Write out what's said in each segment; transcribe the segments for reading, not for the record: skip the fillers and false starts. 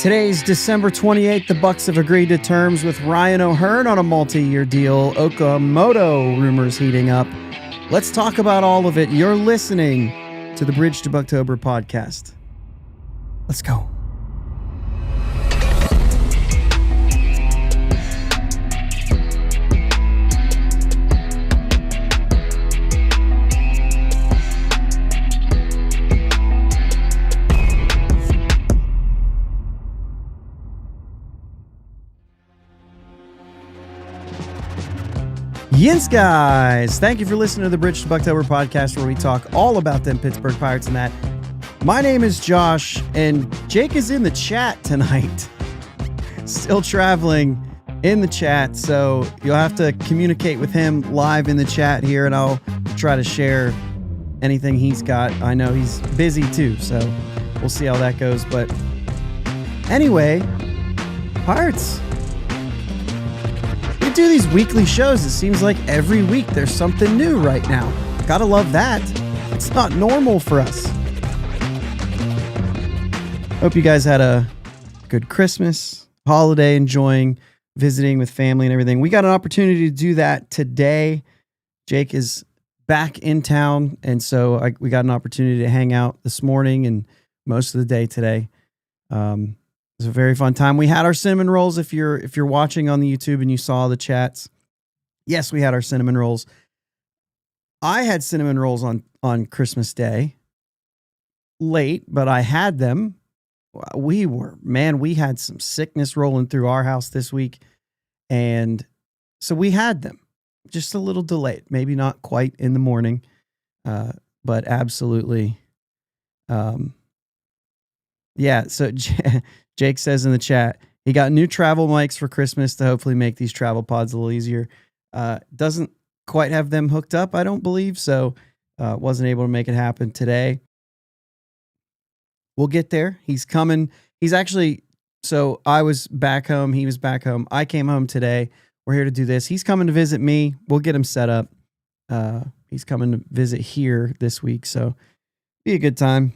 Today's December 28th. The Bucks have agreed to terms with Ryan O'Hearn on a multi-year deal. Okamoto rumors heating up. Let's talk about all of it. You're listening to the Bridge to Buctober podcast. Let's go. Yes, guys. Thank you for listening to the Bridge to Buctober podcast, where we talk all about them Pittsburgh Pirates and that. My name is Josh, and Jake is in the chat tonight. Still traveling in the chat, so you'll have to communicate with him live in the chat here, and I'll try to share anything he's got. I know he's busy too, so we'll see how that goes. But anyway, Pirates. We do these weekly shows. It seems like every week there's something new right now. Gotta love that. It's not normal for us. Hope you guys had a good Christmas, holiday, enjoying visiting with family and everything. We got an opportunity to do that today. Jake is back in town, and so we got an opportunity to hang out this morning and most of the day today. It was a very fun time. We had our cinnamon rolls. If you're watching on the YouTube and you saw the chats, yes, we had our cinnamon rolls. I had cinnamon rolls on Christmas Day, late, but I had them. We had some sickness rolling through our house this week, and so we had them. Just a little delayed, maybe not quite in the morning, but absolutely. Yeah. So Jake says in the chat, he got new travel mics for Christmas to hopefully make these travel pods a little easier. Doesn't quite have them hooked up, I don't believe. So wasn't able to make it happen today. We'll get there. He's coming. He's actually, so I was back home. He was back home. I came home today. We're here to do this. He's coming to visit me. We'll get him set up. He's coming to visit here this week. So be a good time.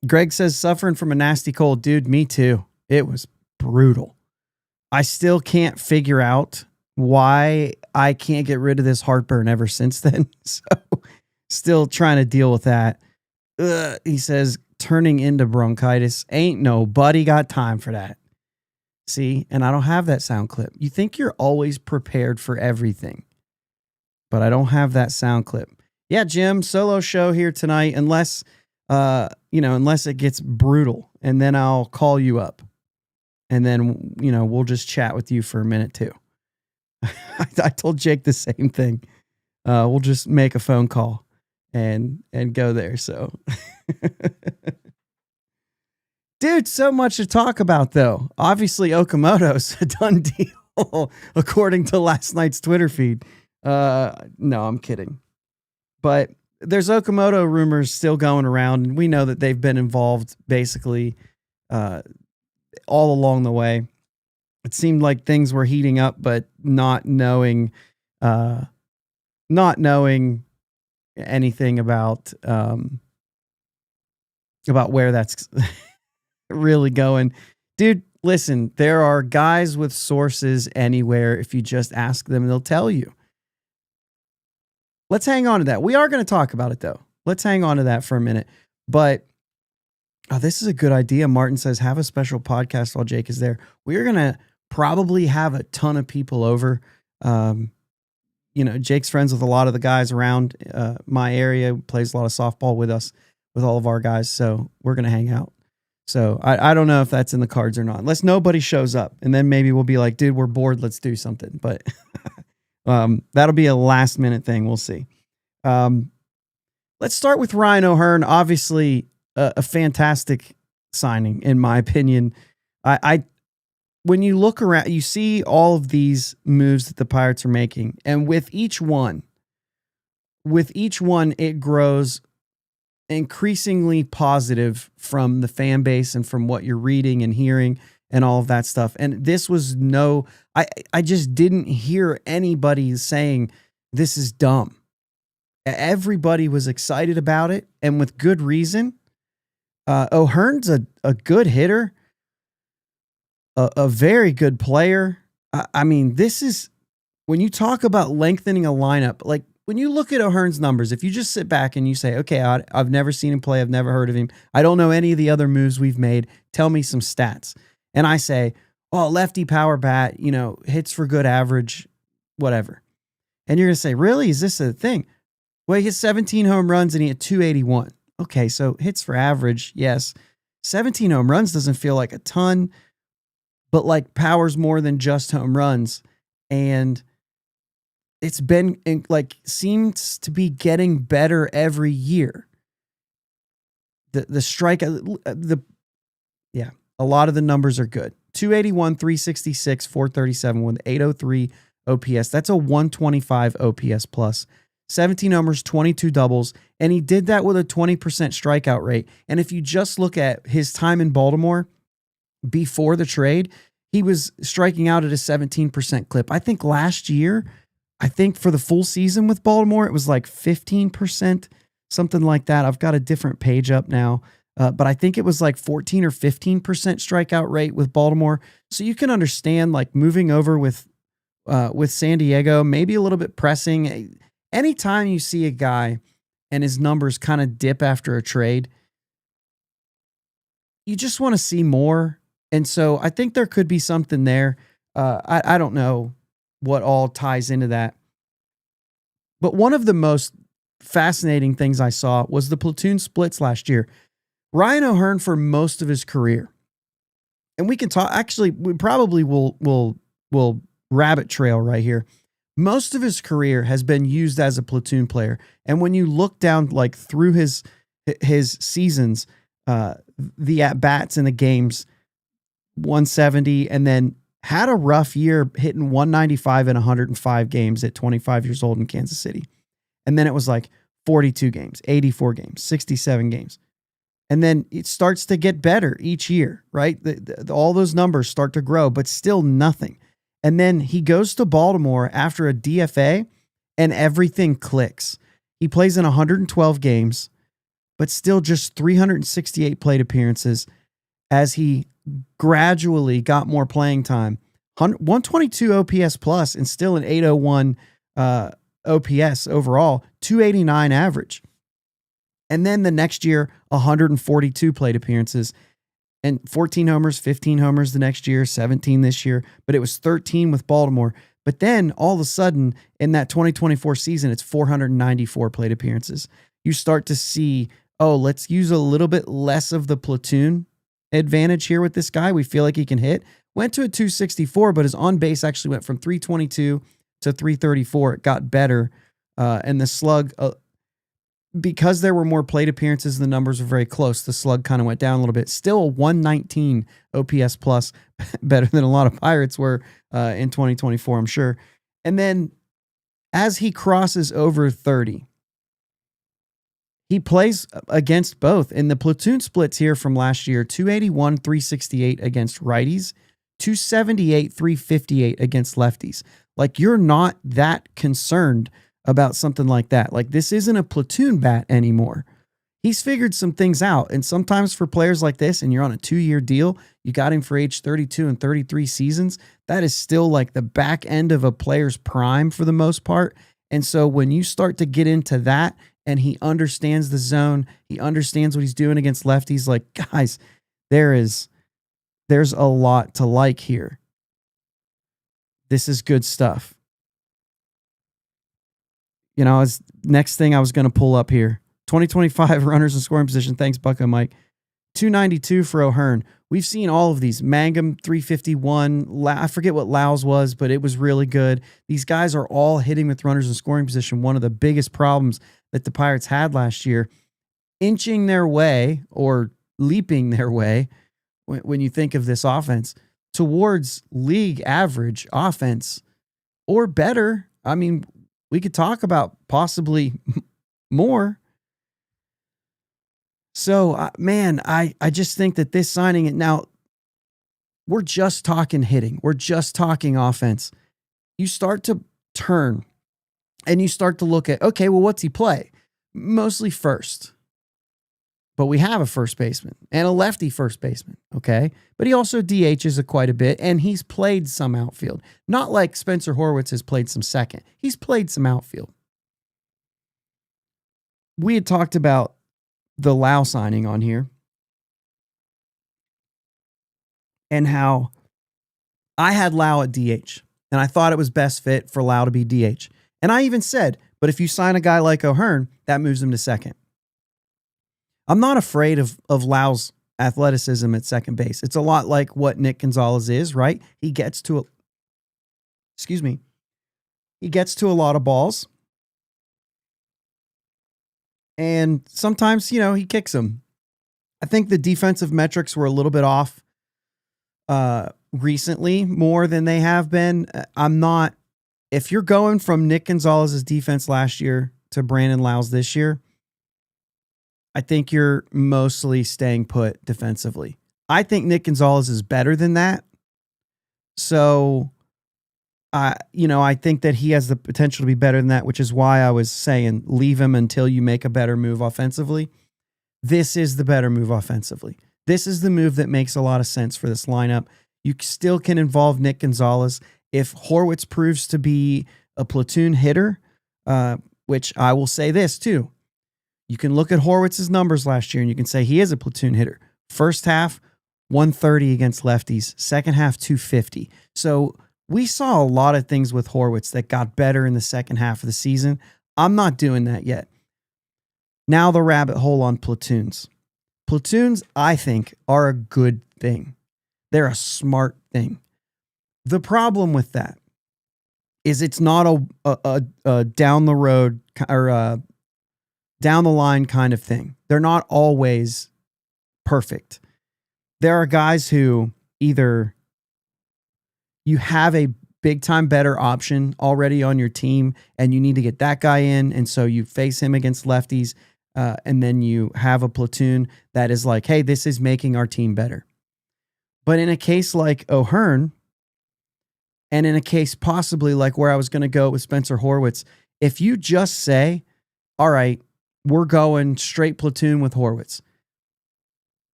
Greg says, suffering from a nasty cold. Dude, me too. It was brutal. I still can't figure out why I can't get rid of this heartburn ever since then. So still trying to deal with that. He says, turning into bronchitis. Ain't nobody got time for that. See, and I don't have that sound clip. You think you're always prepared for everything, but I don't have that sound clip. Yeah, Jim, solo show here tonight, unless it gets brutal, and then I'll call you up, and then, we'll just chat with you for a minute too. I told Jake the same thing. We'll just make a phone call and go there. So, dude, so much to talk about though. Obviously, Okamoto's a done deal, according to last night's Twitter feed. No, I'm kidding. But there's Okamoto rumors still going around, and we know that they've been involved basically all along the way. It seemed like things were heating up, but not knowing anything about where that's really going. Dude, listen, there are guys with sources anywhere. If you just ask them, they'll tell you. Let's hang on to that. We are going to talk about it, though. Let's hang on to that for a minute. But this is a good idea. Martin says, have a special podcast while Jake is there. We're going to probably have a ton of people over. Jake's friends with a lot of the guys around my area, plays a lot of softball with us, with all of our guys. So we're going to hang out. So I don't know if that's in the cards or not, unless nobody shows up. And then maybe we'll be like, dude, we're bored. Let's do something. But that'll be a last minute thing. We'll see. Let's start with Ryan O'Hearn. Obviously a fantastic signing, in my opinion. When you look around, you see all of these moves that the Pirates are making. And with each one, it grows increasingly positive from the fan base and from what you're reading and hearing and all of that stuff. And this was I just didn't hear anybody saying this is dumb. Everybody was excited about it, and with good reason. O'Hearn's a good hitter. a very good player. I mean, this is when you talk about lengthening a lineup, like when you look at O'Hearn's numbers, if you just sit back and you say, okay, I've never seen him play. I've never heard of him. I don't know any of the other moves we've made. Tell me some stats. And I say, oh, lefty power bat, hits for good average, whatever. And you're going to say, really? Is this a thing? Well, he hit 17 home runs and he had 281. Okay, so hits for average, yes. 17 home runs doesn't feel like a ton, but like power's more than just home runs. And it's been seems to be getting better every year. The strike, a lot of the numbers are good. 281, 366, 437 with 803 OPS. That's a 125 OPS plus. 17 homers, 22 doubles, and he did that with a 20% strikeout rate. And if you just look at his time in Baltimore before the trade, he was striking out at a 17% clip. I think last year, for the full season with Baltimore, it was like 15%, something like that. I've got a different page up now, but I think it was like 14 or 15% strikeout rate with Baltimore. So you can understand like moving over with San Diego, maybe a little bit pressing. Anytime you see a guy and his numbers kind of dip after a trade, you just want to see more. And so I think there could be something there. I don't know what all ties into that. But one of the most fascinating things I saw was the platoon splits last year. Ryan O'Hearn for most of his career, and we can talk, actually, we probably will rabbit trail right here. Most of his career has been used as a platoon player. And when you look down like through his seasons, the at-bats in the games, 170, and then had a rough year hitting 195 in 105 games at 25 years old in Kansas City. And then it was like 42 games, 84 games, 67 games. And then it starts to get better each year, right? All those numbers start to grow, but still nothing. And then he goes to Baltimore after a DFA and everything clicks. He plays in 112 games, but still just 368 plate appearances as he gradually got more playing time. 122 OPS plus and still an 801 OPS overall, 289 average. And then the next year, 142 plate appearances and 14 homers, 15 homers the next year, 17 this year, but it was 13 with Baltimore. But then all of a sudden in that 2024 season, it's 494 plate appearances. You start to see, let's use a little bit less of the platoon advantage here with this guy. We feel like he can hit. Went to a 264, but his on base actually went from 322 to 334. It got better. And the slug, because there were more plate appearances, the numbers were very close. The slug kind of went down a little bit. Still a 119 OPS plus, better than a lot of Pirates were in 2024, I'm sure. And then as he crosses over 30, he plays against both. In the platoon splits here from last year, 281, 368 against righties, 278, 358 against lefties. Like, you're not that concerned about something like that. Like, this isn't a platoon bat anymore. He's figured some things out. And sometimes for players like this, and you're on a 2-year deal, you got him for age 32 and 33 seasons, that is still like the back end of a player's prime for the most part. And so when you start to get into that and he understands the zone, he understands what he's doing against lefties, like, guys, there's a lot to like here. This is good stuff. As next thing I was going to pull up here, 2025 runners in scoring position. Thanks, Bucko Mike. 292 for O'Hearn. We've seen all of these. Mangum, 351. I forget what Lau's was, but it was really good. These guys are all hitting with runners in scoring position. One of the biggest problems that the Pirates had last year, inching their way or leaping their way, when you think of this offense, towards league average offense or better. I mean, we could talk about possibly more. So, man, I just think that this signing it now, we're just talking hitting. We're just talking offense. You start to turn and you start to look at, okay, well, what's he play? Mostly first. but we have a first baseman and a lefty first baseman, okay? But he also DHs quite a bit, and he's played some outfield. Not like Spencer Horwitz has played some second. He's played some outfield. We had talked about the Lau signing on here and how I had Lau at DH, and I thought it was best fit for Lau to be DH. And I even said, but if you sign a guy like O'Hearn, that moves him to second. I'm not afraid of Lau's athleticism at second base. It's a lot like what Nick Gonzalez is, right? He gets to a lot of balls. And sometimes, he kicks them. I think the defensive metrics were a little bit off recently, more than they have been. If you're going from Nick Gonzalez's defense last year to Brandon Lau's this year, I think you're mostly staying put defensively. I think Nick Gonzalez is better than that. So, I think that he has the potential to be better than that, which is why I was saying leave him until you make a better move offensively. This is the better move offensively. This is the move that makes a lot of sense for this lineup. You still can involve Nick Gonzalez. If Horwitz proves to be a platoon hitter, which I will say this too, you can look at Horwitz's numbers last year and you can say he is a platoon hitter. First half, 130 against lefties. Second half, 250. So we saw a lot of things with Horwitz that got better in the second half of the season. I'm not doing that yet. Now the rabbit hole on platoons. Platoons, I think, are a good thing. They're a smart thing. The problem with that is it's not a down the road or down the line kind of thing. They're not always perfect. There are guys who either you have a big time better option already on your team and you need to get that guy in, and so you face him against lefties, and then you have a platoon that is like, hey, this is making our team better. But in a case like O'Hearn, and in a case possibly like where I was going to go with Spencer Horwitz, if you just say, all right, we're going straight platoon with Horwitz,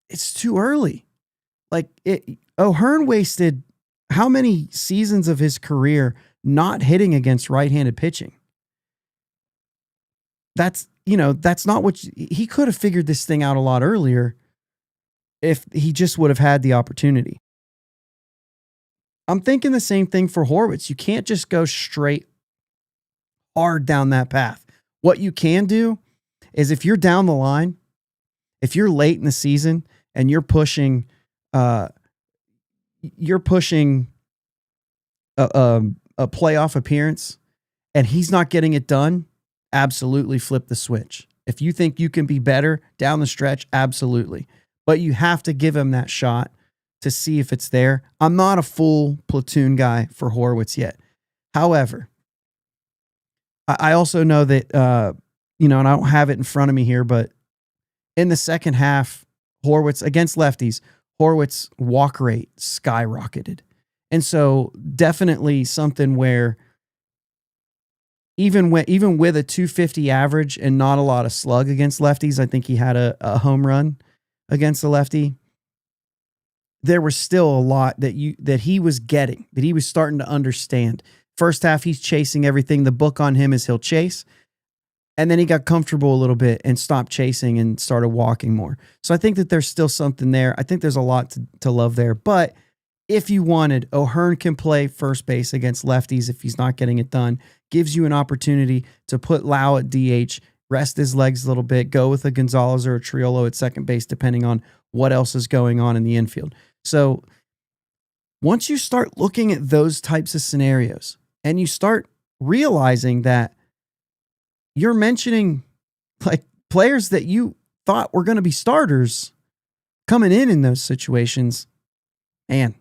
it's too early. O'Hearn wasted how many seasons of his career not hitting against right-handed pitching? That's not what he could have figured this thing out a lot earlier if he just would have had the opportunity. I'm thinking the same thing for Horwitz. You can't just go straight hard down that path. What you can do is if you're down the line, if you're late in the season and you're pushing a playoff appearance and he's not getting it done, absolutely flip the switch. If you think you can be better down the stretch, absolutely. But you have to give him that shot to see if it's there. I'm not a full platoon guy for Horwitz yet. However, I also know that, and I don't have it in front of me here, but in the second half, Horwitz against lefties, Horwitz walk rate skyrocketed. And so definitely something where even with a 250 average and not a lot of slug against lefties, I think he had a home run against the lefty. There was still a lot that he was getting, that he was starting to understand. First half, he's chasing everything. The book on him is he'll chase. And then he got comfortable a little bit and stopped chasing and started walking more. So I think that there's still something there. I think there's a lot to love there. But if you wanted, O'Hearn can play first base against lefties if he's not getting it done. Gives you an opportunity to put Lau at DH, rest his legs a little bit, go with a Gonzalez or a Triolo at second base, depending on what else is going on in the infield. So once you start looking at those types of scenarios and you start realizing that you're mentioning like players that you thought were going to be starters coming in those situations, and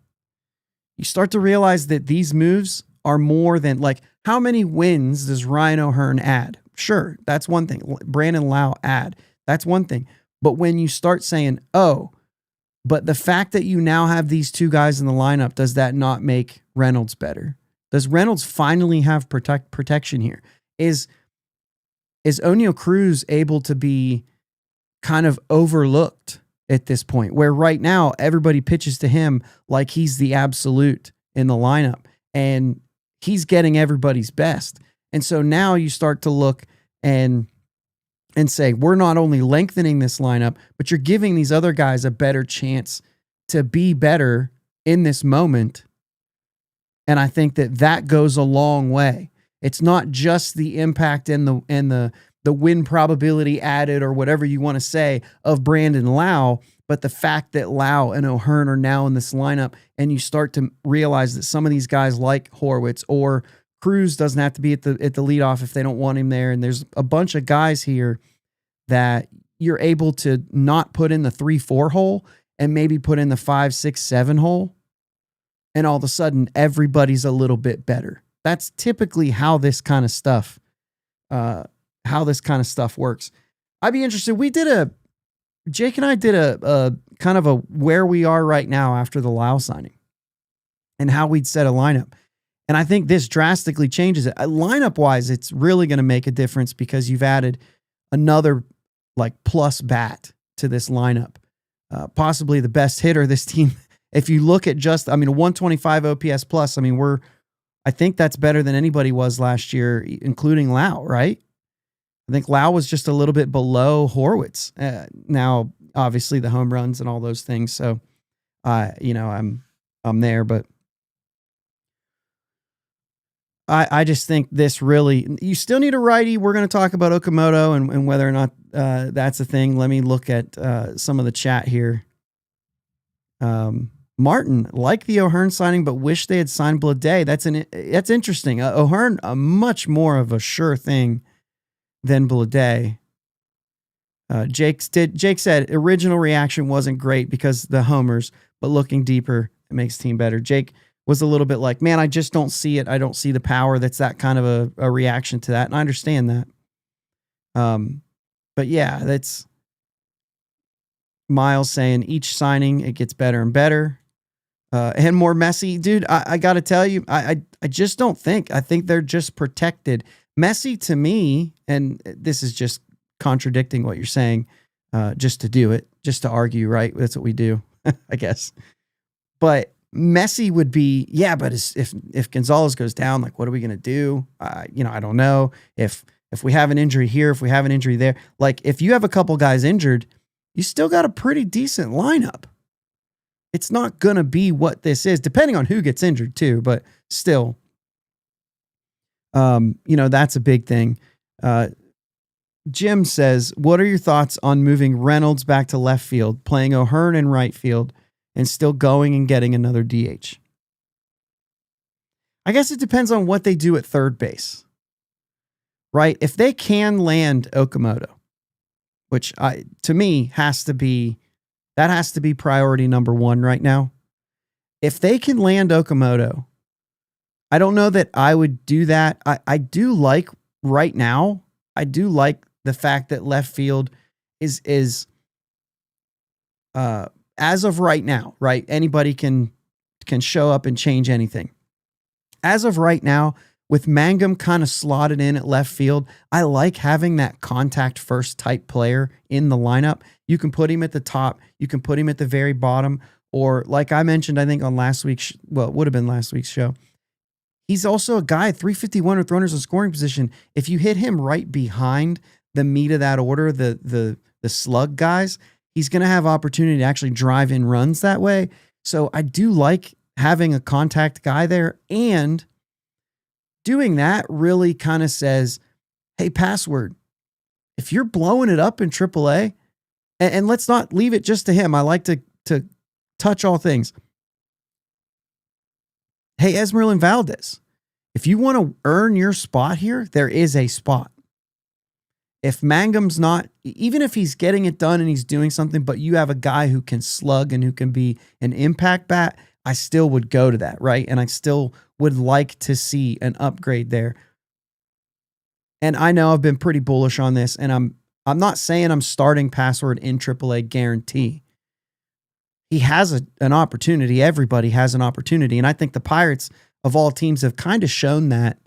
you start to realize that these moves are more than like, how many wins does Ryan O'Hearn add? Sure, that's one thing. Brandon Lau add. That's one thing. But when you start saying, oh, but the fact that you now have these two guys in the lineup, does that not make Reynolds better? Does Reynolds finally have protection here? Is Oneil Cruz able to be kind of overlooked at this point, where right now everybody pitches to him like he's the absolute in the lineup and he's getting everybody's best. And so now you start to look and say, we're not only lengthening this lineup, but you're giving these other guys a better chance to be better in this moment. And I think that goes a long way. It's not just the impact and the win probability added or whatever you want to say of Brandon Lau, but the fact that Lau and O'Hearn are now in this lineup, and you start to realize that some of these guys like Horwitz or Cruz doesn't have to be at the leadoff if they don't want him there. And there's a bunch of guys here that you're able to not put in the 3-4 hole and maybe put in the 5-6-7 hole. And all of a sudden everybody's a little bit better. That's typically how this kind of stuff, works. I'd be interested. Jake and I did a kind of a where we are right now after the Lau signing and how we'd set a lineup. And I think this drastically changes it. Lineup wise, it's really going to make a difference because you've added another like plus bat to this lineup. Possibly the best hitter this team. If you look at a 125 OPS plus, I think that's better than anybody was last year, including Lau, right? I think Lau was just a little bit below Horwitz. Now, obviously the home runs and all those things. So, I'm there, but I just think this really, you still need a righty. We're going to talk about Okamoto and whether or not that's a thing. Let me look at some of the chat here. Martin, like the O'Hearn signing, but wish they had signed Blade. That's interesting. O'Hearn, much more of a sure thing than Blade. Jake said original reaction wasn't great because the homers, but looking deeper, it makes the team better. Jake was a little bit like, man, I just don't see it. I don't see the power. That's that kind of a reaction to that. And I understand that. But yeah, that's Miles saying each signing, it gets better and better. And more messy. Dude, I got to tell you, I just don't think. I think they're just protected. Messy to me, and this is just contradicting what you're saying, just to do it, just to argue, right? That's what we do, I guess. But messy would be, yeah, but if Gonzalez goes down, like, what are we going to do? I don't know. If we have an injury here, if we have an injury there, like if you have a couple guys injured, you still got a pretty decent lineup. It's not going to be what this is, depending on who gets injured too, but still, that's a big thing. Jim says, what are your thoughts on moving Reynolds back to left field, playing O'Hearn in right field, and still going and getting another DH? I guess it depends on what they do at third base, right? If they can land Okamoto, which to me has to be priority number one right now. If they can land Okamoto, I don't know that I would do that. I do like right now. I do like the fact that left field is as of right now, right? Anybody can show up and change anything. As of right now, with Mangum kind of slotted in at left field, I like having that contact first type player in the lineup. You can put him at the top. You can put him at the very bottom. Or like I mentioned, I think on last week's, it would have been last week's show. He's also a guy, 351 with runners in scoring position. If you hit him right behind the meat of that order, the slug guys, he's going to have opportunity to actually drive in runs that way. So I do like having a contact guy there, and doing that really kind of says, hey, Password, if you're blowing it up in AAA, and let's not leave it just to him. I like to touch all things. Hey, Esmeralyn Valdez, if you want to earn your spot here, there is a spot. If Mangum's not, even if he's getting it done and he's doing something, but you have a guy who can slug and who can be an impact bat, I still would go to that, right? And I still would like to see an upgrade there. And I know I've been pretty bullish on this, and I'm not saying I'm starting Password in AAA guarantee. He has an opportunity. Everybody has an opportunity. And I think the Pirates of all teams have kind of shown that.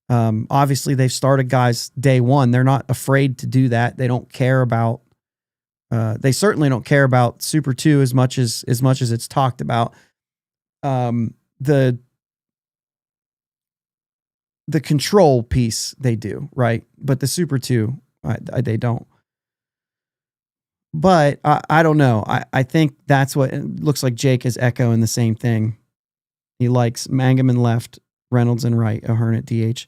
Obviously they've started guys day one. They're not afraid to do that. They don't care about They certainly don't care about Super 2 as much as it's talked about. The control piece they do, right? But the Super 2, they don't. But I don't know. I think that's what it looks like. Jake is echoing the same thing. He likes Mangum in left, Reynolds in right, O'Hearn at DH.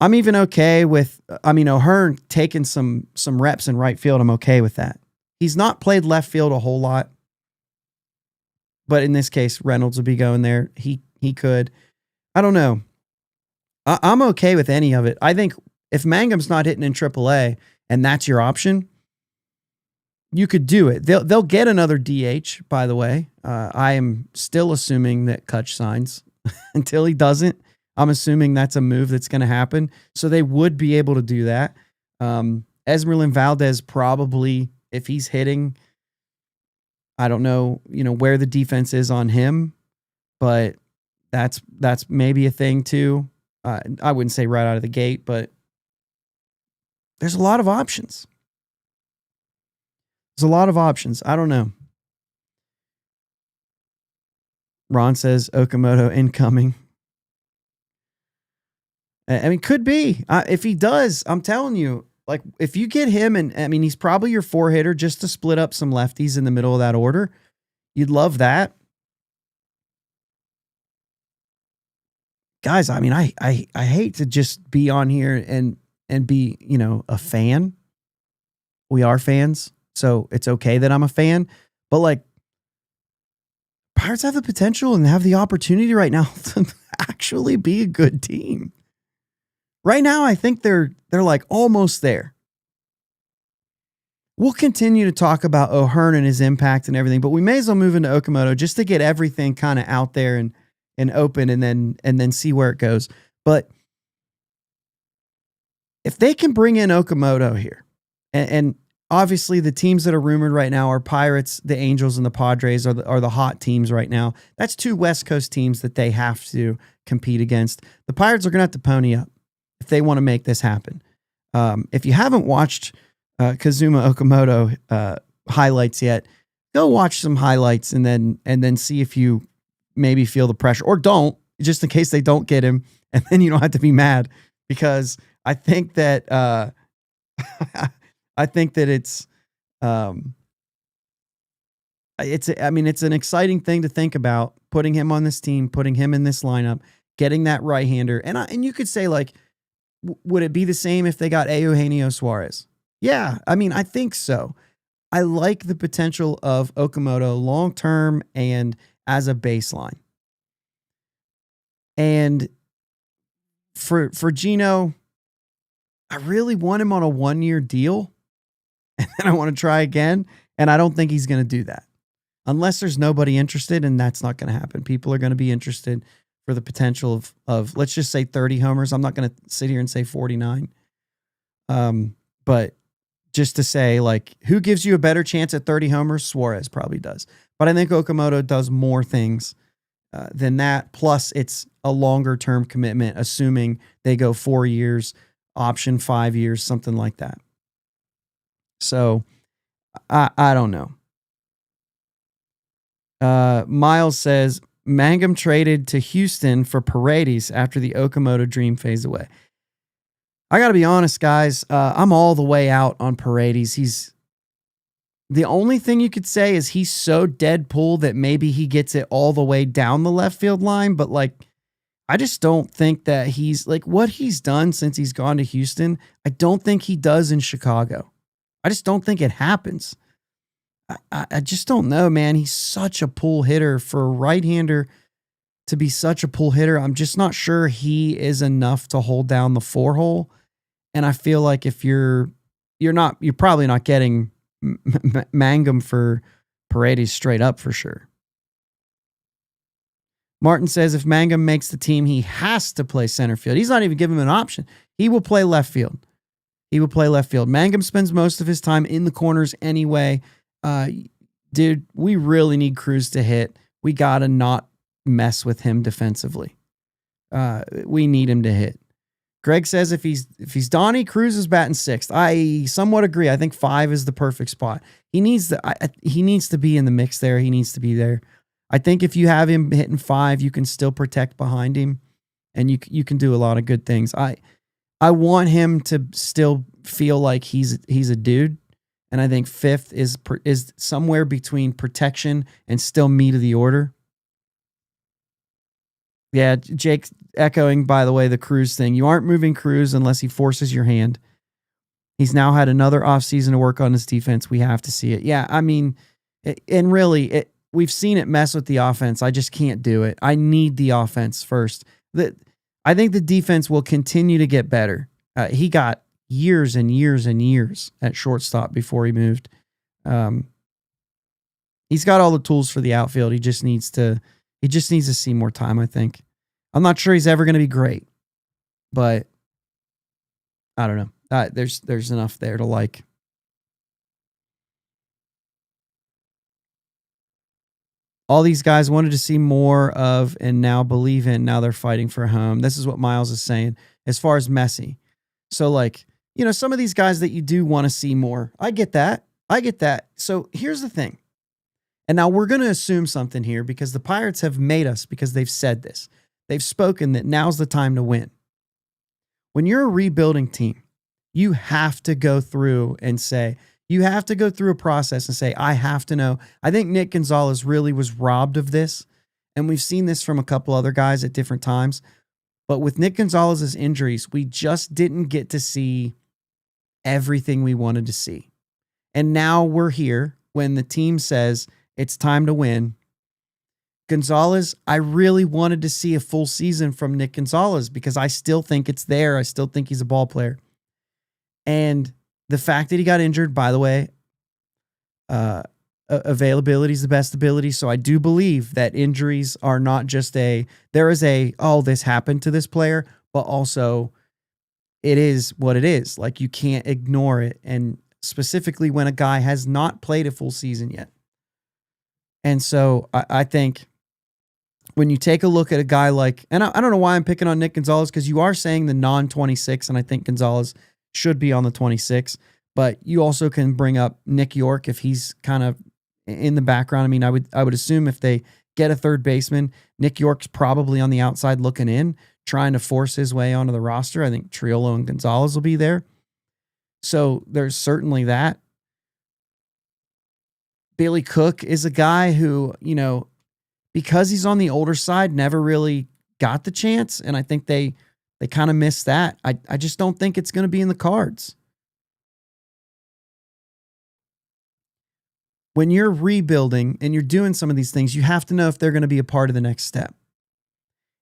I'm even okay with, O'Hearn taking some reps in right field. I'm okay with that. He's not played left field a whole lot. But in this case, Reynolds would be going there. He could. I don't know. I'm okay with any of it. I think if Mangum's not hitting in AAA and that's your option, you could do it. They'll get another DH, by the way. I am still assuming that Kutch signs. Until he doesn't, I'm assuming that's a move that's going to happen. So they would be able to do that. Esmeralyn Valdez probably, if he's hitting, I don't know, where the defense is on him, but that's maybe a thing too. I wouldn't say right out of the gate, but there's a lot of options. I don't know. Ron says Okamoto incoming. Could be. If he does, I'm telling you, like, if you get him, and he's probably your 4-hitter just to split up some lefties in the middle of that order. You'd love that. Guys, I hate to just be on here and be, a fan. We are fans, so it's okay that I'm a fan. But like, Pirates have the potential and have the opportunity right now to actually be a good team. Right now, I think they're like almost there. We'll continue to talk about O'Hearn and his impact and everything, but we may as well move into Okamoto just to get everything kind of out there and open, and then see where it goes. But if they can bring in Okamoto here, and obviously the teams that are rumored right now are Pirates, the Angels, and the Padres are the hot teams right now. That's 2 West Coast teams that they have to compete against. The Pirates are going to have to pony up if they want to make this happen. If you haven't watched Kazuma Okamoto highlights yet, go watch some highlights and then see if you maybe feel the pressure, or don't, just in case they don't get him, and then you don't have to be mad, because I think that it's an exciting thing to think about, putting him on this team, putting him in this lineup, getting that right-hander. And you could say, like, would it be the same if they got Eugenio Suarez? Yeah, I think so. I like the potential of Okamoto long-term and as a baseline. And for Gino, I really want him on a 1-year deal, and then I want to try again. And I don't think he's going to do that unless there's nobody interested, and that's not going to happen. People are going to be interested for the potential of let's just say 30 homers. I'm not going to sit here and say 49. But just to say, like, who gives you a better chance at 30 homers? Suarez probably does. But I think Okamoto does more things than that. Plus, it's a longer-term commitment, assuming they go 4 years, option 5 years, something like that. So, I don't know. Miles says, Mangum traded to Houston for Paredes after the Okamoto dream phase away. I got to be honest, guys. I'm all the way out on Paredes. The only thing you could say is he's so dead pull that maybe he gets it all the way down the left field line. But like, I just don't think that he's like what he's done since he's gone to Houston. I don't think he does in Chicago. I just don't think it happens. I just don't know, man. He's such a pull hitter for a right-hander to be such a pull hitter. I'm just not sure he is enough to hold down the 4-hole. And I feel like if you're probably not getting Mangum for Paredes straight up for sure. Martin says if Mangum makes the team, he has to play center field. He's not even giving him an option. He will play left field. Mangum spends most of his time in the corners anyway. Dude, we really need Cruz to hit. We got to not mess with him defensively. We need him to hit. Greg says if he's Donnie, Cruz is batting sixth. I somewhat agree. I think 5 is the perfect spot. He needs to be in the mix there. He needs to be there. I think if you have him hitting 5, you can still protect behind him, and you can do a lot of good things. I want him to still feel like he's a dude, and I think 5th is somewhere between protection and still meat of the order. Yeah, Jake echoing, by the way, the Cruz thing. You aren't moving Cruz unless he forces your hand. He's now had another offseason to work on his defense. We have to see it. Yeah, I mean, and really, we've seen it mess with the offense. I just can't do it. I need the offense first. I think the defense will continue to get better. He got years and years and years at shortstop before he moved. He's got all the tools for the outfield. He just needs to see more time, I think. I'm not sure he's ever going to be great, but I don't know. There's enough there to like. All these guys wanted to see more of and now believe in. Now they're fighting for a home. This is what Miles is saying as far as Messi. So like, some of these guys that you do want to see more. I get that. So here's the thing. And now we're going to assume something here because the Pirates have made us, because they've said this. They've spoken that now's the time to win. When you're a rebuilding team, you have to go through a process and say, I have to know. I think Nick Gonzalez really was robbed of this. And we've seen this from a couple other guys at different times. But with Nick Gonzalez's injuries, we just didn't get to see everything we wanted to see. And now we're here when the team says it's time to win. Gonzalez, I really wanted to see a full season from Nick Gonzalez because I still think it's there. I still think he's a ball player. And the fact that he got injured, by the way, availability is the best ability. So I do believe that injuries are not just this happened to this player, but also it is what it is. Like you can't ignore it. And specifically when a guy has not played a full season yet. And so I think when you take a look at a guy like, and I don't know why I'm picking on Nick Gonzalez, because you are saying the non-26, and I think Gonzalez should be on the 26, but you also can bring up Nick York if he's kind of in the background. I mean, I would assume if they get a third baseman, Nick York's probably on the outside looking in, trying to force his way onto the roster. I think Triolo and Gonzalez will be there. So there's certainly that. Billy Cook is a guy who, because he's on the older side, never really got the chance. And I think they kind of missed that. I just don't think it's going to be in the cards. When you're rebuilding and you're doing some of these things, you have to know if they're going to be a part of the next step.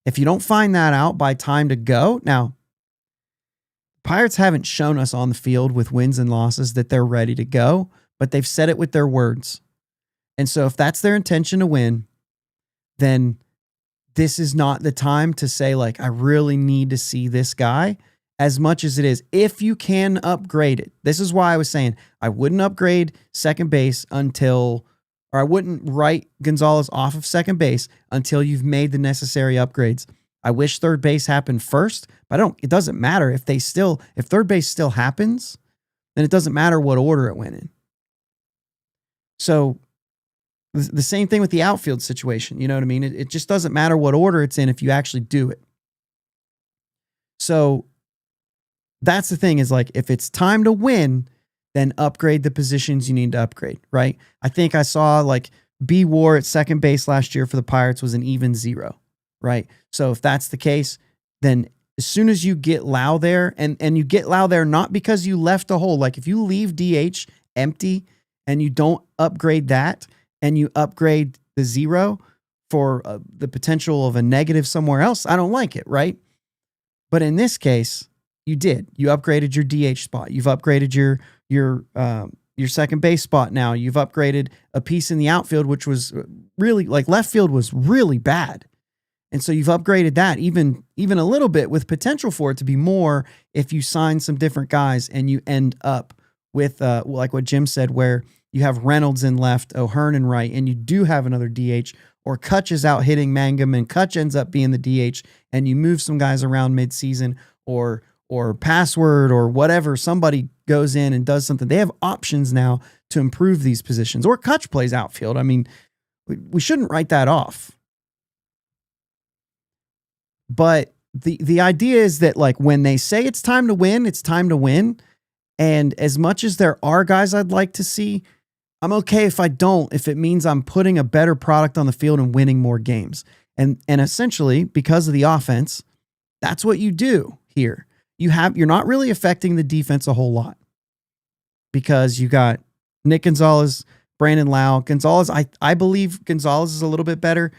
If you don't find that out by time to go, now, Pirates haven't shown us on the field with wins and losses that they're ready to go, but they've said it with their words. And so if that's their intention to win, then this is not the time to say, like, I really need to see this guy, as much as it is. If you can upgrade it. This is why I was saying I wouldn't upgrade second base or I wouldn't write Gonzalez off of second base until you've made the necessary upgrades. I wish third base happened first, but it doesn't matter if third base still happens, then it doesn't matter what order it went in. So the same thing with the outfield situation. You know what I mean? It just doesn't matter what order it's in if you actually do it. So that's the thing, is like, if it's time to win, then upgrade the positions you need to upgrade, right? I think I saw like B WAR at second base last year for the Pirates was an even 0, right? So if that's the case, then as soon as you get Lau there, and you get Lau there not because you left a hole, like if you leave DH empty and you don't upgrade that, and you upgrade the 0 for the potential of a negative somewhere else, I don't like it, right? But in this case, you did. You upgraded your DH spot. You've upgraded your second base spot now. You've upgraded a piece in the outfield, which was really, like, left field was really bad. And so you've upgraded that even a little bit, with potential for it to be more if you sign some different guys and you end up with, like what Jim said, where you have Reynolds in left, O'Hearn in right, and you do have another DH, or Kutch is out hitting Mangum and Kutch ends up being the DH, and you move some guys around midseason, or or password or whatever, somebody goes in and does something. They have options now to improve these positions. Or Kutch plays outfield. I mean, we shouldn't write that off. But the idea is that, like, when they say it's time to win, it's time to win. And as much as there are guys I'd like to see, I'm okay if I don't, if it means I'm putting a better product on the field and winning more games. And essentially, because of the offense, that's what you do here. You're not really affecting the defense a whole lot, because you got Nick Gonzalez, Brandon Lau. Gonzalez, I believe Gonzalez is a little bit better,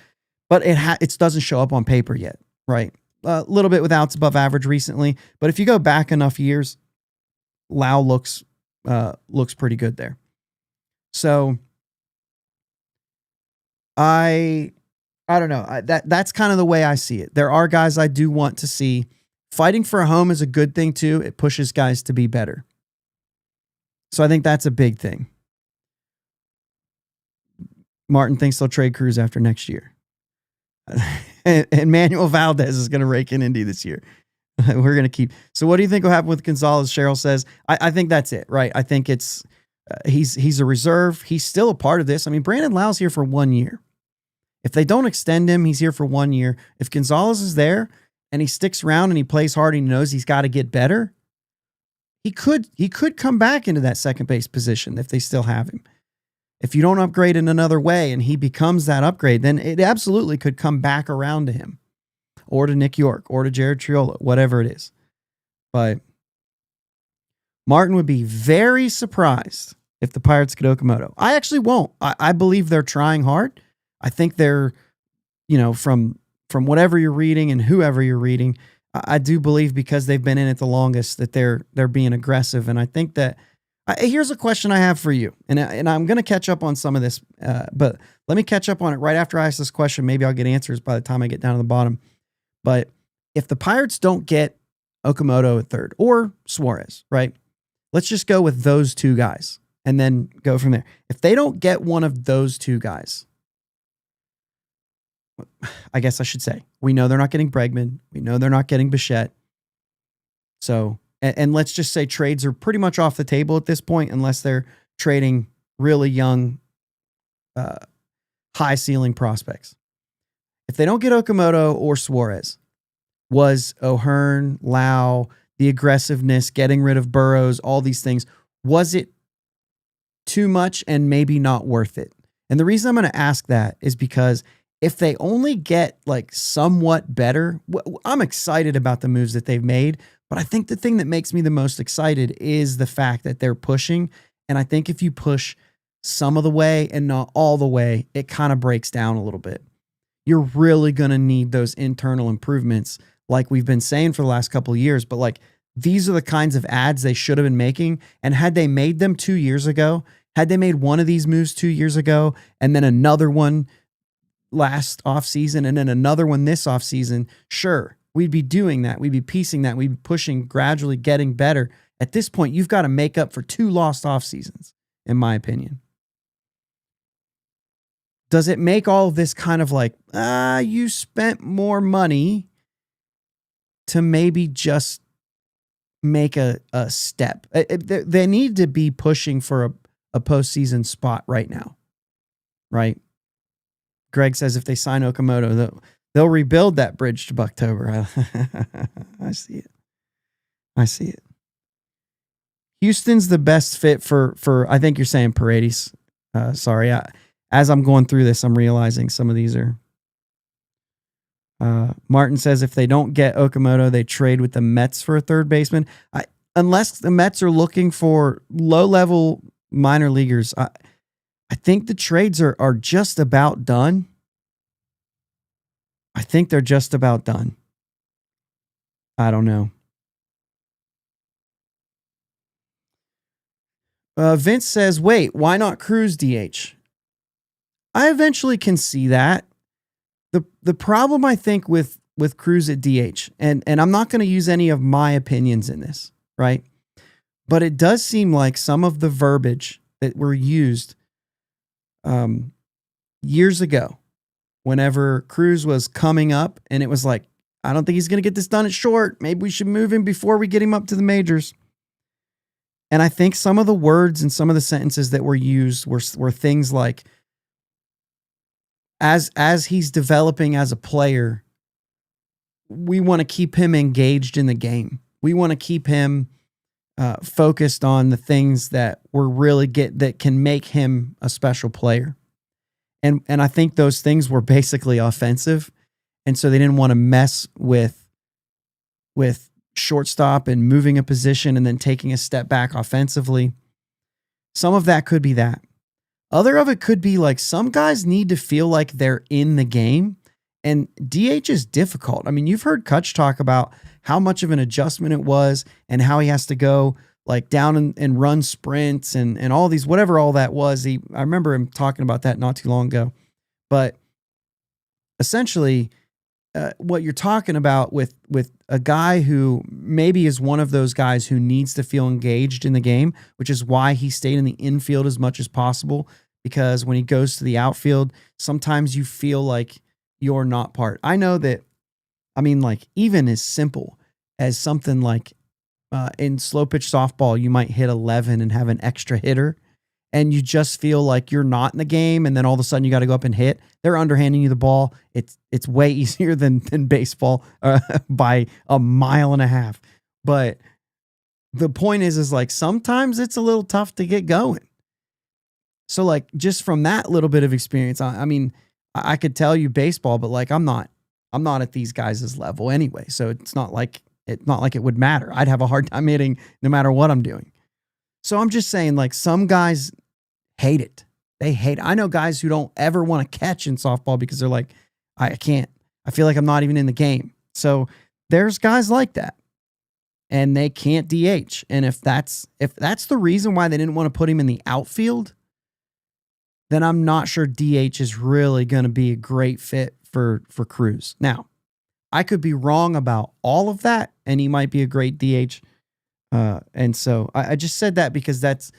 but it doesn't show up on paper yet, right? A little bit with outs above average recently, but if you go back enough years, Lau looks pretty good there. So I don't know. That's kind of the way I see it. There are guys I do want to see. Fighting for a home is a good thing too. It pushes guys to be better. So I think that's a big thing. Martin thinks they'll trade Cruz after next year. And Manuel Valdez is going to rake in Indy this year. We're going to keep. So what do you think will happen with Gonzalez? Cheryl says, I think that's it, right? I think it's he's a reserve. He's still a part of this. I mean, Brandon Lau's here for 1 year. If they don't extend him, he's here for 1 year. If Gonzalez is there and he sticks around and he plays hard and he knows he's got to get better, he could come back into that second base position if they still have him. If you don't upgrade in another way and he becomes that upgrade, then it absolutely could come back around to him, or to Nick York, or to Jared Triolo, whatever it is. But Martin would be very surprised if the Pirates get Okamoto. I actually won't. I believe they're trying hard. I think they're, from whatever you're reading and whoever you're reading, I do believe, because they've been in it the longest, that they're being aggressive. And I think that here's a question I have for you, and I'm going to catch up on some of this, but let me catch up on it right after I ask this question. Maybe I'll get answers by the time I get down to the bottom. But if the Pirates don't get Okamoto at third, or Suarez, right? Let's just go with those two guys and then go from there. If they don't get one of those two guys, I guess I should say, we know they're not getting Bregman. We know they're not getting Bichette. So, and let's just say trades are pretty much off the table at this point, unless they're trading really young, high ceiling prospects. If they don't get Okamoto or Suarez, was O'Hearn, Lau, the aggressiveness, getting rid of Burrows, all these things, was it too much and maybe not worth it? And the reason I'm going to ask that is because if they only get like somewhat better, I'm excited about the moves that they've made, but I think the thing that makes me the most excited is the fact that they're pushing. And I think if you push some of the way and not all the way, it kind of breaks down a little bit. You're really going to need those internal improvements, like we've been saying for the last couple of years. But like, these are the kinds of ads they should have been making. And had they made them 2 years ago, had they made one of these moves 2 years ago, and then another one last offseason, and then another one this offseason, sure, we'd be doing that. We'd be piecing that. We'd be pushing, gradually getting better. At this point, you've got to make up for 2 lost off seasons, in my opinion. Does it make all of this kind of like, you spent more money to maybe just make a step? They need to be pushing for a postseason spot right now, right? Greg says if they sign Okamoto, they'll rebuild that bridge to Buctober. I see it. Houston's the best fit for I think you're saying Paredes. Sorry. As I'm going through this, I'm realizing some of these are. Martin says if they don't get Okamoto, they trade with the Mets for a third baseman. Unless the Mets are looking for low-level minor leaguers, I think the trades are just about done. I think they're just about done. I don't know. Vince says, wait, why not Cruz DH? I eventually can see that. The problem, I think, with Cruz at DH, and I'm not going to use any of my opinions in this, right? But it does seem like some of the verbiage that were used years ago, whenever Cruz was coming up, and it was like, I don't think he's going to get this done at short. Maybe we should move him before we get him up to the majors. And I think some of the words and some of the sentences that were used were things like, as he's developing as a player, we want to keep him engaged in the game. We want to keep him focused on the things that that can make him a special player. And I think those things were basically offensive. And so they didn't want to mess with shortstop and moving a position and then taking a step back offensively. Some of that could be that. Other of it could be like some guys need to feel like they're in the game, and DH is difficult. I mean, you've heard Kutch talk about how much of an adjustment it was and how he has to go like down and run sprints and all these, whatever all that was. I remember him talking about that not too long ago. But essentially, what you're talking about with a guy who maybe is one of those guys who needs to feel engaged in the game, which is why he stayed in the infield as much as possible, because when he goes to the outfield, sometimes you feel like you're not part. I know that, I mean, like even as simple as something like in slow pitch softball, you might hit 11 and have an extra hitter, and you just feel like you're not in the game, and then all of a sudden you got to go up and hit. They're underhanding you the ball. It's way easier than baseball by a mile and a half. But the point is like sometimes it's a little tough to get going. So like just from that little bit of experience, I mean, I could tell you baseball, but like I'm not at these guys' level anyway. So it's not like it would matter. I'd have a hard time hitting no matter what I'm doing. So I'm just saying, like, some guys hate it. They hate it. I know guys who don't ever want to catch in softball because they're like, I can't. I feel like I'm not even in the game. So there's guys like that, and they can't DH. And if that's the reason why they didn't want to put him in the outfield, then I'm not sure DH is really going to be a great fit for Cruz. Now, I could be wrong about all of that, and he might be a great DH. And so I just said that because that's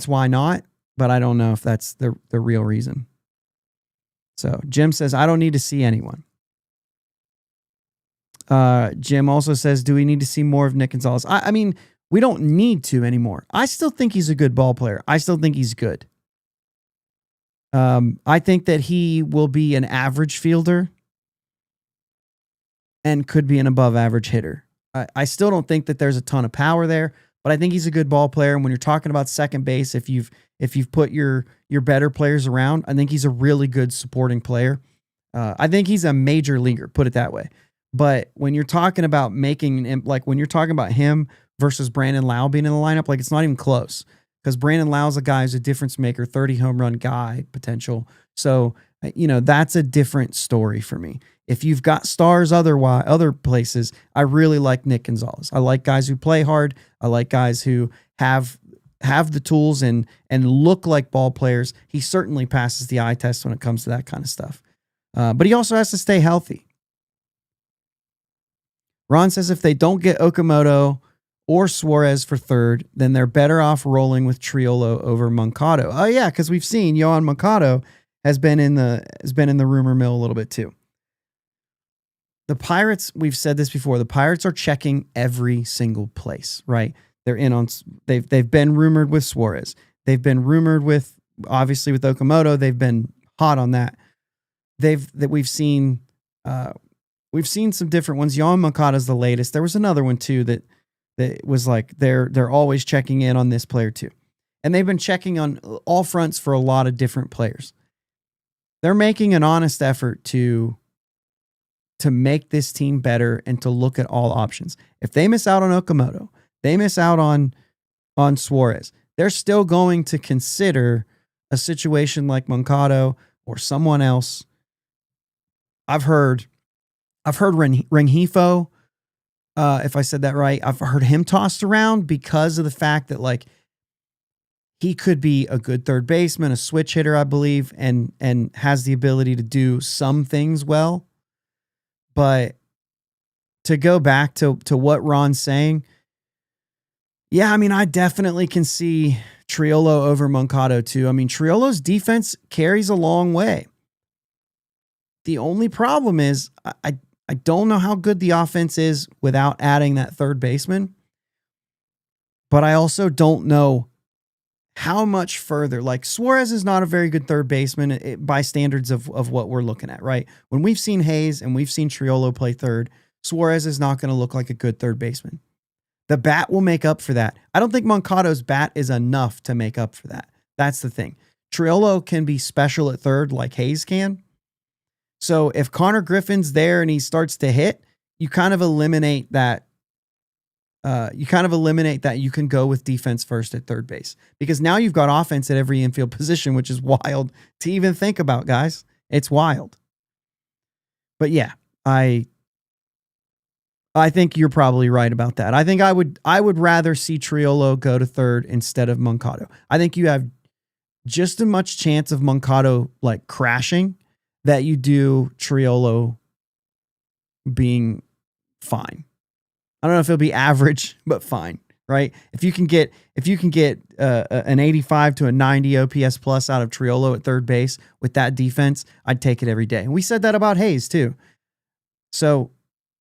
why not, but I don't know if that's the real reason. So Jim says, I don't need to see anyone. Jim also says, do we need to see more of Nick Gonzalez? I mean, we don't need to anymore. I still think he's a good ball player. I still think he's good. I think that he will be an average fielder and could be an above average hitter. I still don't think that there's a ton of power there, but I think he's a good ball player. And when you're talking about second base, if you've put your better players around, I think he's a really good supporting player. I think he's a major leaguer, put it that way. But when you're talking about when you're talking about him versus Brandon Lau being in the lineup, like it's not even close, because Brandon Lau's a guy who's a difference maker, 30 home run guy potential. So, that's a different story for me. If you've got stars other places, I really like Nick Gonzalez. I like guys who play hard. I like guys who have the tools and look like ball players. He certainly passes the eye test when it comes to that kind of stuff. But he also has to stay healthy. Ron says if they don't get Okamoto or Suarez for third, then they're better off rolling with Triolo over Moncado. Oh yeah, because we've seen Yohan Moncado has been in the rumor mill a little bit too. The Pirates, we've said this before, the Pirates are checking every single place, right? They've been rumored with Suarez. They've been rumored obviously with Okamoto. They've been hot on that. We've seen some different ones. Yohan Moncada's the latest. There was another one too that was like they're always checking in on this player too. And they've been checking on all fronts for a lot of different players. They're making an honest effort to make this team better and to look at all options. If they miss out on Okamoto, they miss out on Suarez, they're still going to consider a situation like Moncado or someone else. I've heard Rengifo, if I said that right. I've heard him tossed around because of the fact that like he could be a good third baseman, a switch hitter, I believe, and has the ability to do some things well. But to go back to what Ron's saying, yeah, I mean, I definitely can see Triolo over Moncado too. I mean, Triolo's defense carries a long way. The only problem is I don't know how good the offense is without adding that third baseman, but I also don't know how much further. Like Suarez is not a very good third baseman by standards of what we're looking at, right? When we've seen Hayes and we've seen Triolo play third, Suarez is not going to look like a good third baseman. The bat will make up for that. I don't think Moncado's bat is enough to make up for that. That's the thing. Triolo can be special at third like Hayes can. So if Connor Griffin's there and he starts to hit, you kind of eliminate that. You can go with defense first at third base, because now you've got offense at every infield position, which is wild to even think about, guys. It's wild. But yeah, I think you're probably right about that. I think I would rather see Triolo go to third instead of Moncado. I think you have just as much chance of Moncado like crashing that you do Triolo being fine. I don't know if it'll be average, but fine, right? If you can get an 85 to a 90 OPS plus out of Triolo at third base with that defense, I'd take it every day. And we said that about Hayes too. So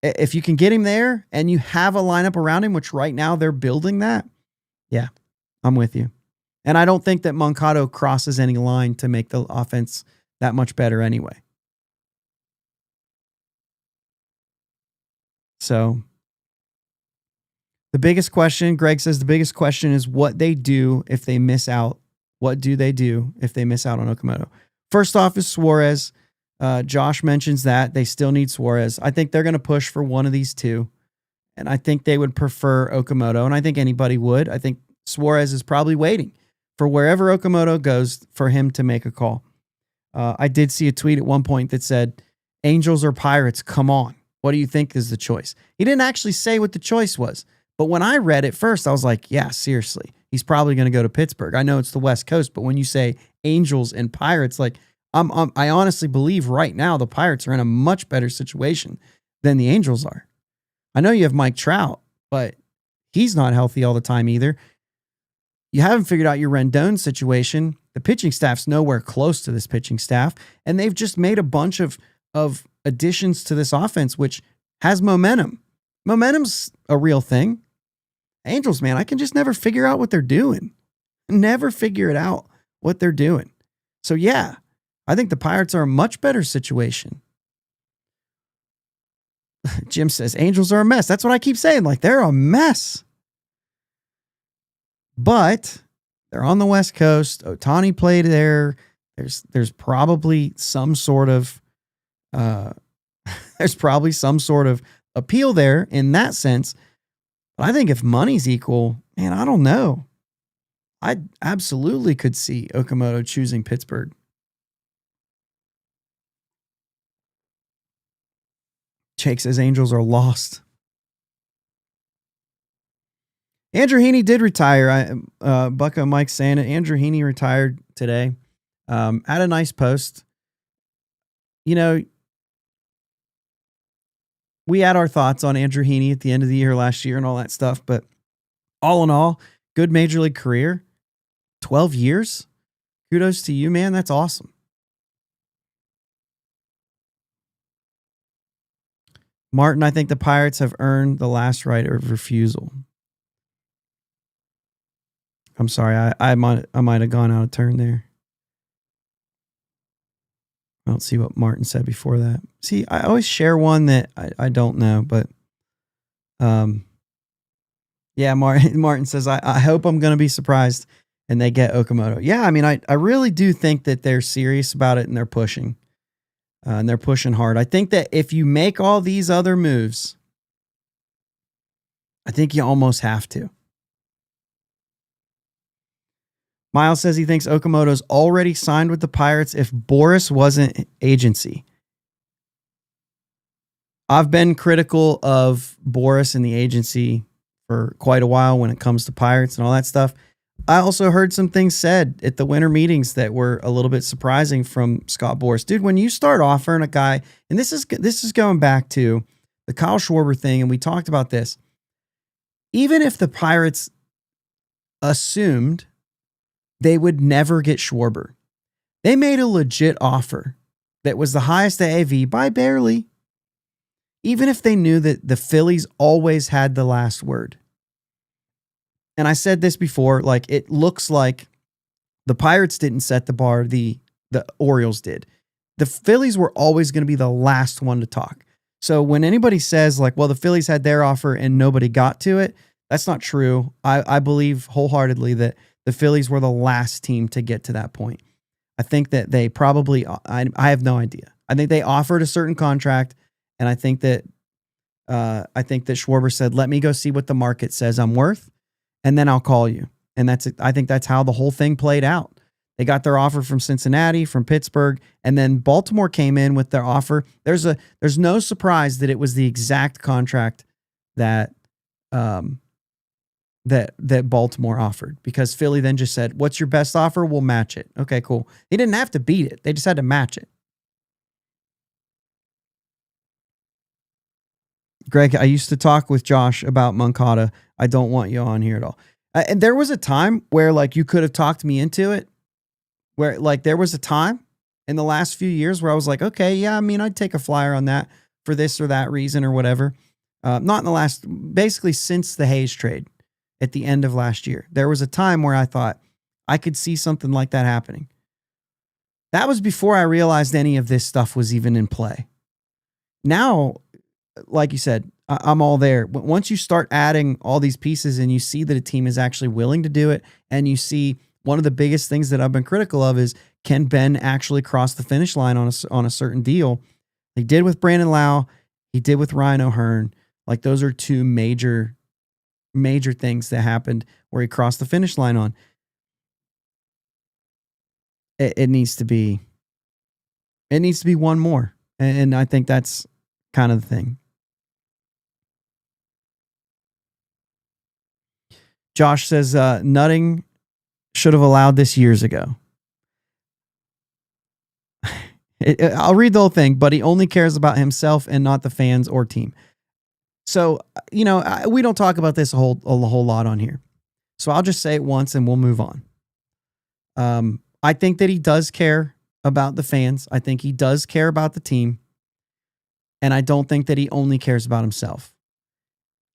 if you can get him there and you have a lineup around him, which right now they're building that, yeah, I'm with you. And I don't think that Moncado crosses any line to make the offense that much better anyway. So the biggest question, Greg says, the biggest question is what they do if they miss out. What do they do if they miss out on Okamoto? First off is Suarez. Josh mentions that they still need Suarez. I think they're going to push for one of these two. And I think they would prefer Okamoto. And I think anybody would. I think Suarez is probably waiting for wherever Okamoto goes for him to make a call. I did see a tweet at one point that said, Angels or Pirates, come on. What do you think is the choice? He didn't actually say what the choice was. But when I read it first, I was like, yeah, seriously. He's probably going to go to Pittsburgh. I know it's the West Coast, but when you say Angels and Pirates, like I honestly believe right now the Pirates are in a much better situation than the Angels are. I know you have Mike Trout, but he's not healthy all the time either. You haven't figured out your Rendon situation. The pitching staff's nowhere close to this pitching staff, and they've just made a bunch of additions to this offense, which has momentum. Momentum's a real thing. Angels, man, I can just never figure out what they're doing. Never figure it out what they're doing. So yeah, I think the Pirates are a much better situation. Jim says Angels are a mess. That's what I keep saying. Like, they're a mess. But they're on the West Coast. Ohtani played there. There's probably some sort of appeal there in that sense. But I think if money's equal, man, I don't know. I absolutely could see Okamoto choosing Pittsburgh. Jake says Angels are lost. Andrew Heaney did retire. Bucko Mike saying it. Andrew Heaney retired today. Had a nice post. You know, we had our thoughts on Andrew Heaney at the end of the year last year and all that stuff, but all in all, good major league career. 12 years. Kudos to you, man. That's awesome. Martin, I think the Pirates have earned the last right of refusal. I'm sorry. I might have gone out of turn there. I don't see what Martin said before that. See, I always share one that I don't know, but yeah, Martin says, I hope I'm going to be surprised and they get Okamoto. Yeah, I mean, I really do think that they're serious about it and they're pushing. And they're pushing hard. I think that if you make all these other moves, I think you almost have to. Miles says he thinks Okamoto's already signed with the Pirates if Boris wasn't agency. I've been critical of Boris and the agency for quite a while when it comes to Pirates and all that stuff. I also heard some things said at the winter meetings that were a little bit surprising from Scott Boras. Dude, when you start offering a guy, and this is going back to the Kyle Schwarber thing, and we talked about this. Even if the Pirates assumed they would never get Schwarber, they made a legit offer that was the highest AAV by barely. even if they knew that the Phillies always had the last word. And I said this before, like it looks like the Pirates didn't set the bar, the Orioles did. The Phillies were always going to be the last one to talk. So when anybody says like, well, the Phillies had their offer and nobody got to it, that's not true. I believe wholeheartedly that the Phillies were the last team to get to that point. I think that they probably, I have no idea. I think they offered a certain contract, and I think that Schwarber said, let me go see what the market says I'm worth, and then I'll call you. And I think that's how the whole thing played out. They got their offer from Cincinnati, from Pittsburgh, and then Baltimore came in with their offer. There's no surprise that it was the exact contract that that Baltimore offered, because Philly then just said, what's your best offer? We'll match it. Okay, cool. They didn't have to beat it. They just had to match it. Greg, I used to talk with Josh about Moncada. I don't want you on here at all. And there was a time where like you could have talked me into it, where like there was a time in the last few years where I was like, okay, yeah, I mean, I'd take a flyer on that for this or that reason or whatever. Not in the last, basically since the Hayes trade at the end of last year. There was a time where I thought I could see something like that happening. That was before I realized any of this stuff was even in play. Now, like you said, I'm all there. But once you start adding all these pieces and you see that a team is actually willing to do it, and you see one of the biggest things that I've been critical of is, can Ben actually cross the finish line on a certain deal? He did with Brandon Lau. He did with Ryan O'Hearn. Like those are two major things that happened where he crossed the finish line on. It needs to be one more. And I think that's kind of the thing. Josh says, Nutting should have allowed this years ago. I'll read the whole thing, but he only cares about himself and not the fans or team. So, we don't talk about this a whole lot on here. So I'll just say it once and we'll move on. I think that he does care about the fans. I think he does care about the team. And I don't think that he only cares about himself.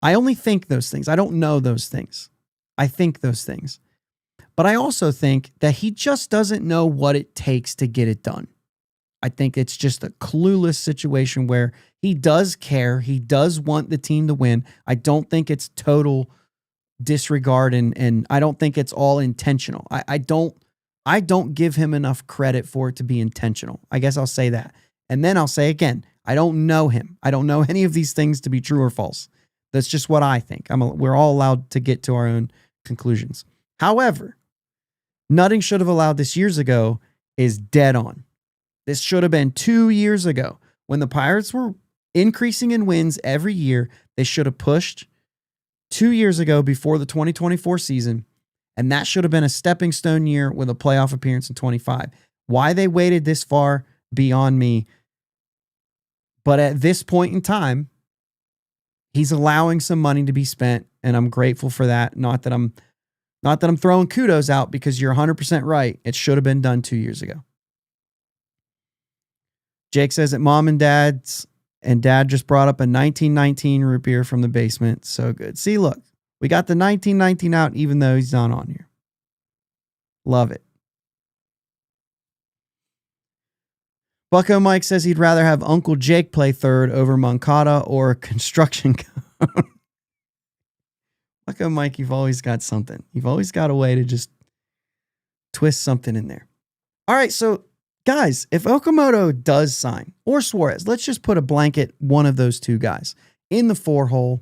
I only think those things. I don't know those things. I think those things. But I also think that he just doesn't know what it takes to get it done. I think it's just a clueless situation where he does care. He does want the team to win. I don't think it's total disregard, and I don't think it's all intentional. I don't give him enough credit for it to be intentional. I guess I'll say that. And then I'll say again, I don't know him. I don't know any of these things to be true or false. That's just what I think. We're all allowed to get to our own conclusions. However, Nutting should have allowed this years ago is dead on. This should have been 2 years ago when the Pirates were increasing in wins every year. They should have pushed 2 years ago before the 2024 season. And that should have been a stepping stone year with a playoff appearance in 25. Why they waited this far, beyond me. But at this point in time, he's allowing some money to be spent, and I'm grateful for that. Not that I'm throwing kudos out, because you're 100% right. It should have been done 2 years ago. Jake says that mom and dad just brought up a 1919 root beer from the basement. So good. See, look, we got the 1919 out, even though he's not on here. Love it. Bucko Mike says he'd rather have Uncle Jake play third over Moncada or construction cone. Bucko Mike, you've always got something. You've always got a way to just twist something in there. All right, so guys, if Okamoto does sign, or Suarez, let's just put a blanket one of those two guys in the 4-hole.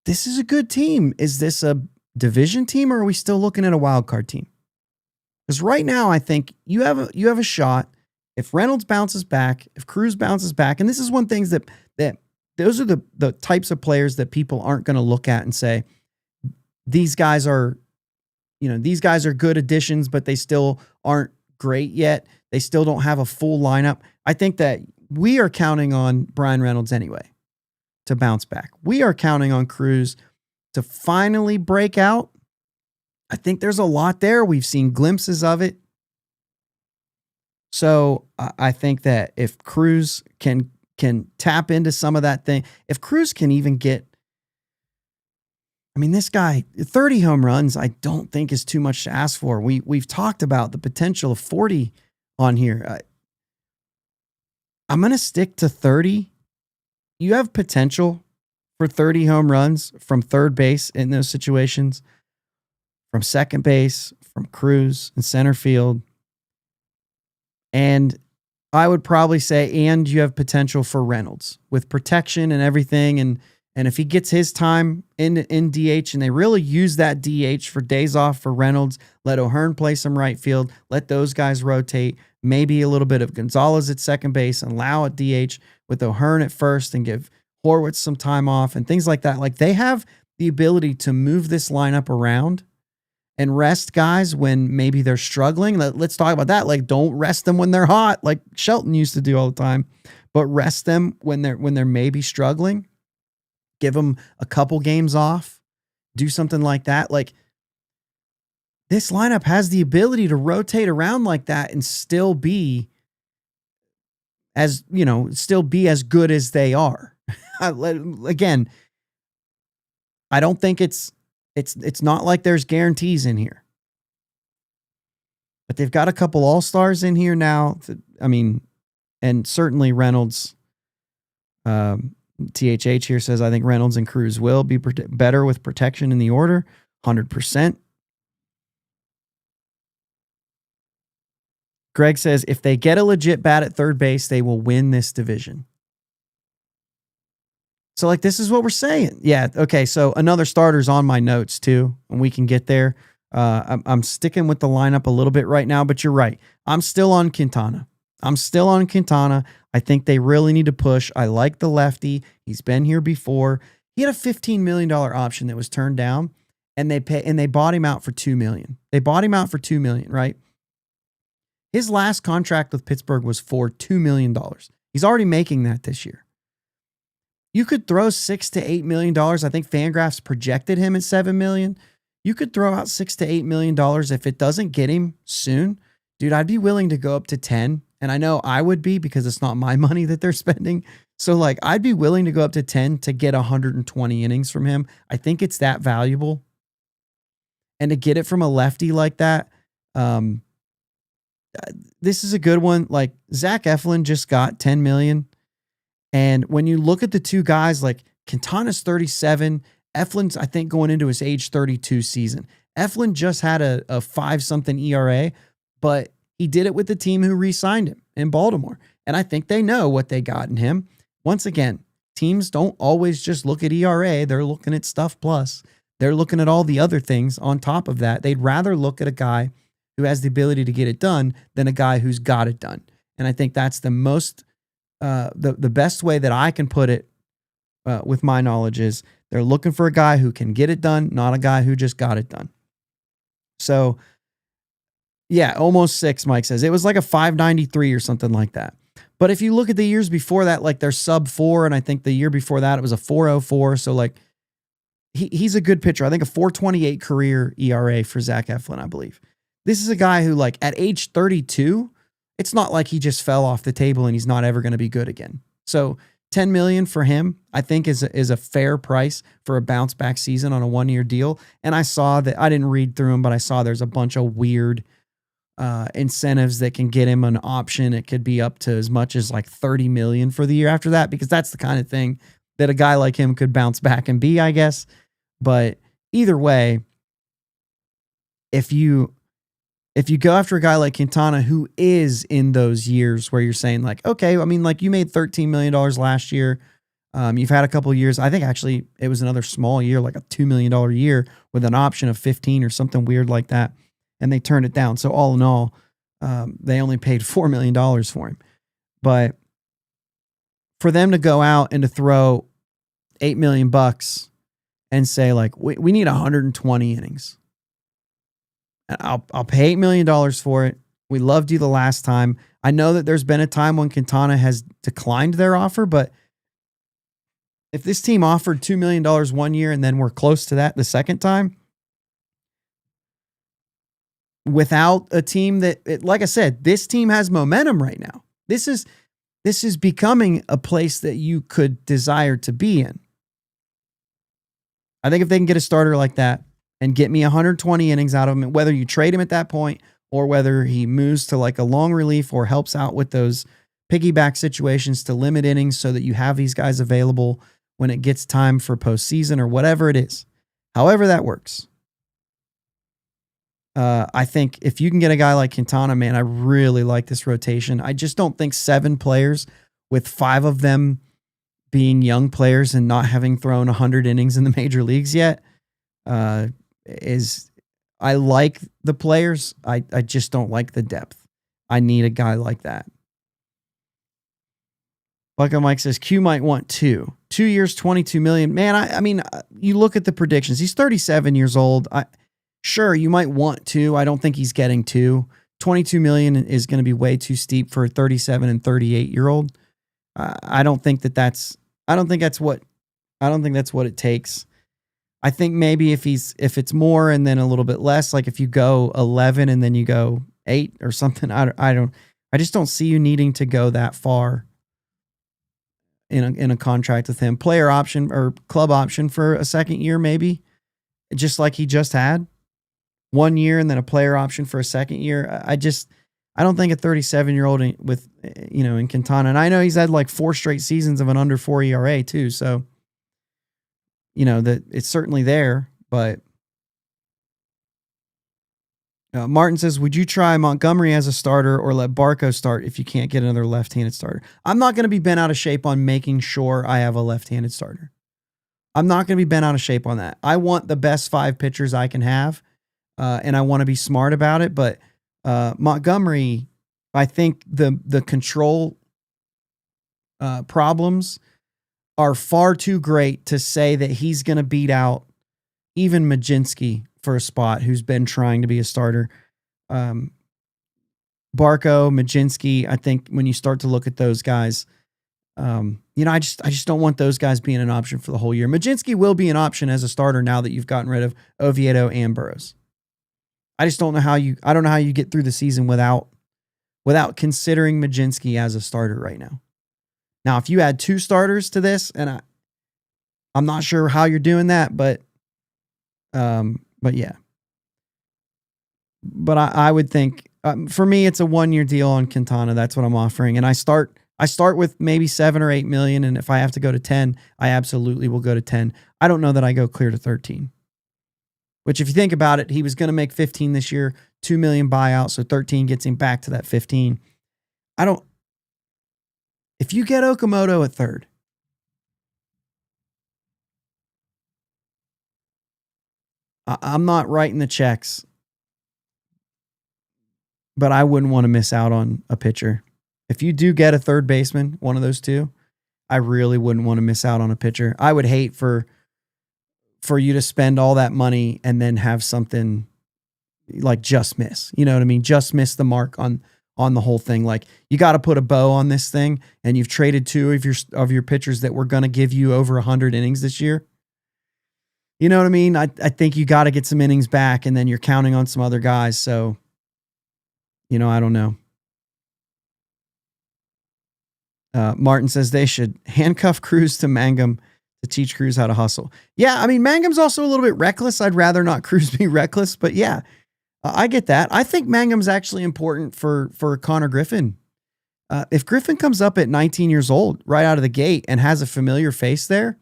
This is a good team. Is this a division team, or are we still looking at a wild card team? Because right now, I think you have a shot. If Reynolds bounces back, if Cruz bounces back, and this is one thing that those are the types of players that people aren't going to look at and say, these guys are good additions, but they still aren't great yet. They still don't have a full lineup. I think that we are counting on Brian Reynolds anyway to bounce back. We are counting on Cruz to finally break out. I think there's a lot there. We've seen glimpses of it. So I think that if Cruz can can tap into some of that thing. If Cruz can even get, I mean, this guy, 30 home runs, I don't think is too much to ask for. We've talked about the potential of 40 on here. I'm going to stick to 30. You have potential for 30 home runs from third base in those situations, from second base, from Cruz and center field. And I would probably say, and you have potential for Reynolds with protection and everything. And if he gets his time in DH and they really use that DH for days off for Reynolds, let O'Hearn play some right field, let those guys rotate, maybe a little bit of Gonzalez at second base and allow a DH with O'Hearn at first and give Horwitz some time off and things like that. Like, they have the ability to move this lineup around and rest guys when maybe they're struggling. Let's talk about that. Like, don't rest them when they're hot, like Shelton used to do all the time, but rest them when they're maybe struggling. Give them a couple games off. Do something like that. Like, this lineup has the ability to rotate around like that and still be as good as they are. Again, I don't think it's not like there's guarantees in here. But they've got a couple all-stars in here now. And certainly Reynolds, THH here says, I think Reynolds and Cruz will be better with protection in the order. 100%. Greg says, if they get a legit bat at third base, they will win this division. So, like, this is what we're saying. Yeah. Okay. So another starter's on my notes too, and we can get there. I'm sticking with the lineup a little bit right now, but you're right. I'm still on Quintana. I think they really need to push. I like the lefty. He's been here before. He had a $15 million option that was turned down, and they bought him out for $2 million. They bought him out for $2 million, right? His last contract with Pittsburgh was for $2 million. He's already making that this year. You could throw $6 to $8 million. I think Fangraphs projected him at $7 million. You could throw out $6 to $8 million if it doesn't get him soon. Dude, I'd be willing to go up to 10. And I know I would be, because it's not my money that they're spending. So, like, I'd be willing to go up to 10 to get 120 innings from him. I think it's that valuable. And to get it from a lefty like that, this is a good one. Like, Zach Eflin just got $10 million. And when you look at the two guys, like, Quintana's 37, Eflin's, I think, going into his age 32 season. Eflin just had a 5-something ERA, but he did it with the team who re-signed him in Baltimore. And I think they know what they got in him. Once again, teams don't always just look at ERA. They're looking at stuff plus. They're looking at all the other things on top of that. They'd rather look at a guy who has the ability to get it done than a guy who's got it done. And I think that's the most, the best way that I can put it with my knowledge is they're looking for a guy who can get it done, not a guy who just got it done. So, yeah, almost 6, Mike says. It was like a 593 or something like that. But if you look at the years before that, like, they're sub 4, and I think the year before that it was a 404. So, like, he's a good pitcher. I think a 428 career ERA for Zach Eflin, I believe. This is a guy who, like, at age 32, it's not like he just fell off the table and he's not ever going to be good again. So $10 million for him, I think, is a fair price for a bounce back season on a 1-year deal. And I saw that, I didn't read through them, but I saw there's a bunch of weird incentives that can get him an option. It could be up to as much as like $30 million for the year after that, because that's the kind of thing that a guy like him could bounce back and be, I guess. But either way, if you go after a guy like Quintana, who is in those years where you're saying, like, okay, I mean, like, you made $13 million last year. You've had a couple of years. I think actually it was another small year, like a $2 million year with an option of 15 or something weird like that. And they turned it down. So all in all, they only paid $4 million for him. But for them to go out and to throw $8 million and say, like, we need 120 innings. I'll pay $8 million for it. We loved you the last time. I know that there's been a time when Quintana has declined their offer, but if this team offered $2 million 1 year and then we're close to that the second time, without a team that, like I said, this team has momentum right now. This is this is becoming a place that you could desire to be in. I think if they can get a starter like that and get me 120 innings out of him, whether you trade him at that point or whether he moves to like a long relief or helps out with those piggyback situations to limit innings so that you have these guys available when it gets time for postseason or whatever it is, however that works. I think if you can get a guy like Quintana, man, I really like this rotation. I just don't think 7 players with 5 of them being young players and not having thrown 100 innings in the major leagues yet is, I like the players. I just don't like the depth. I need a guy like that. Bucko Mike says Q might want 2 years, 22 million. Man, I mean, you look at the predictions. He's 37 years old. Sure, you might want 2. I don't think he's getting 2. 22 million is going to be way too steep for a 37 and 38-year-old. I don't think that's what it takes. I think maybe if it's more and then a little bit less, like if you go 11 and then you go 8 or something, I just don't see you needing to go that far in a contract with him. Player option or club option for a second year, maybe, just like he just had 1 year and then a player option for a second year. I don't think a 37-year-old with, in Quintana, and I know he's had like 4 straight seasons of an under 4 ERA too. So, that it's certainly there, but Martin says, would you try Montgomery as a starter or let Barco start if you can't get another left-handed starter? I'm not going to be bent out of shape on making sure I have a left-handed starter. I'm not going to be bent out of shape on that. I want the best 5 pitchers I can have, and I want to be smart about it. But Montgomery, I think the control problems are far too great to say that he's going to beat out even Majinski for a spot, who's been trying to be a starter. Barco, Majinski, I think when you start to look at those guys, I just don't want those guys being an option for the whole year. Majinski will be an option as a starter now that you've gotten rid of Oviedo and Burrows. I just don't know how you get through the season without considering Majinski as a starter right now. Now, if you add 2 starters to this, and I'm not sure how you're doing that, but yeah. But I would think, for me, it's a 1-year deal on Quintana. That's what I'm offering. And I start with maybe 7 or 8 million. And if I have to go to 10, I absolutely will go to 10. I don't know that I go clear to 13, which if you think about it, he was going to make 15 this year, 2 million buyout. So 13 gets him back to that 15. If you get Okamoto at 3rd, I'm not writing the checks, but I wouldn't want to miss out on a pitcher. If you do get a 3rd baseman, one of those 2, I really wouldn't want to miss out on a pitcher. I would hate for you to spend all that money and then have something like just miss. You know what I mean? Just miss the mark on the whole thing. Like, you got to put a bow on this thing, and you've traded 2 of your pitchers that were going to give you over 100 innings this year. You know what I mean? I think you got to get some innings back, and then you're counting on some other guys. So, I don't know. Martin says they should handcuff Cruz to Mangum to teach Cruz how to hustle. Yeah, I mean, Mangum's also a little bit reckless. I'd rather not Cruz be reckless, but yeah, I get that. I think Mangum's actually important for Connor Griffin. If Griffin comes up at 19 years old right out of the gate and has a familiar face there,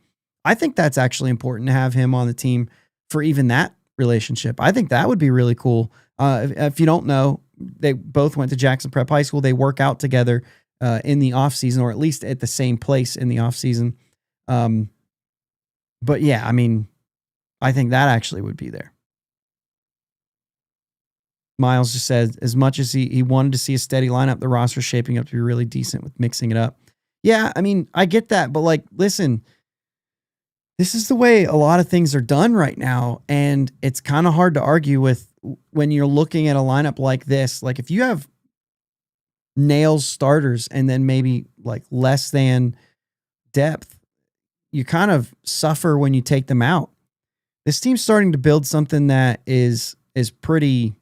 I think that's actually important to have him on the team for even that relationship. I think that would be really cool. If you don't know, they both went to Jackson Prep High School. They work out together in the off season, or at least at the same place in the off season. But yeah, I mean, I think that actually would be there. Miles just said, as much as he wanted to see a steady lineup, the roster's shaping up to be really decent with mixing it up. Yeah, I mean, I get that, but like, listen, this is the way a lot of things are done right now, and it's kind of hard to argue with when you're looking at a lineup like this. Like, if you have nails starters and then maybe like less than depth, you kind of suffer when you take them out. This team's starting to build something that is pretty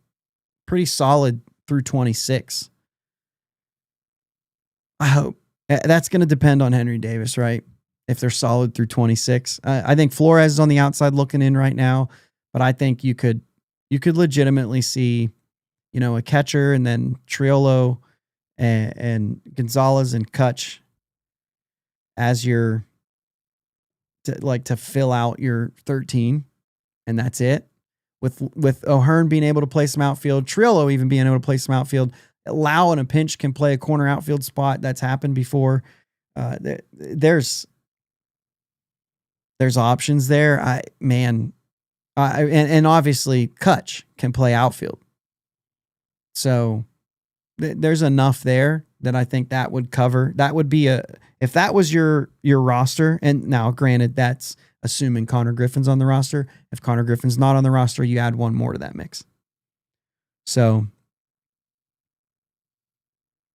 solid through 26. I hope. That's going to depend on Henry Davis, right? If they're solid through 26. I think Flores is on the outside looking in right now, but I think you could legitimately see, a catcher and then Triolo and Gonzalez and Kutch as your to fill out your 13, and that's it. With O'Hearn being able to play some outfield, Triolo even being able to play some outfield, Lau in a pinch can play a corner outfield spot. That's happened before. There's options there. And obviously Kutch can play outfield. So there's enough there that I think that would cover. That would be if that was your roster. And now, granted, that's assuming Connor Griffin's on the roster. If Connor Griffin's not on the roster, you add one more to that mix. So,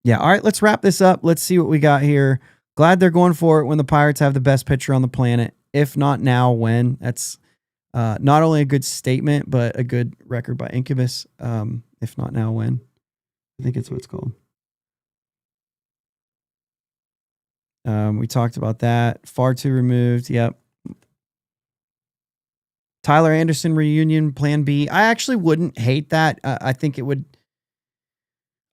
yeah. All right, let's wrap this up. Let's see what we got here. Glad they're going for it when the Pirates have the best pitcher on the planet. If not now, when? That's not only a good statement, but a good record by Incubus. If not now, when? I think it's what it's called. We talked about that. Far too removed. Yep. Tyler Anderson reunion, plan B. I actually wouldn't hate that. I think it would.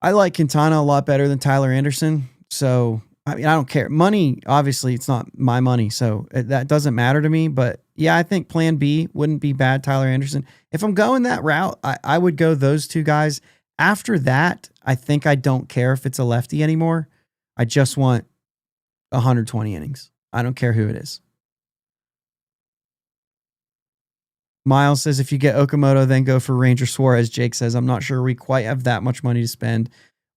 I like Quintana a lot better than Tyler Anderson. So, I mean, I don't care. Money, obviously, it's not my money. So that doesn't matter to me. But yeah, I think plan B wouldn't be bad, Tyler Anderson. If I'm going that route, I would go those two guys. After that, I think I don't care if it's a lefty anymore. I just want 120 innings. I don't care who it is. Miles says, if you get Okamoto, then go for Ranger Suarez. Jake says, I'm not sure we quite have that much money to spend.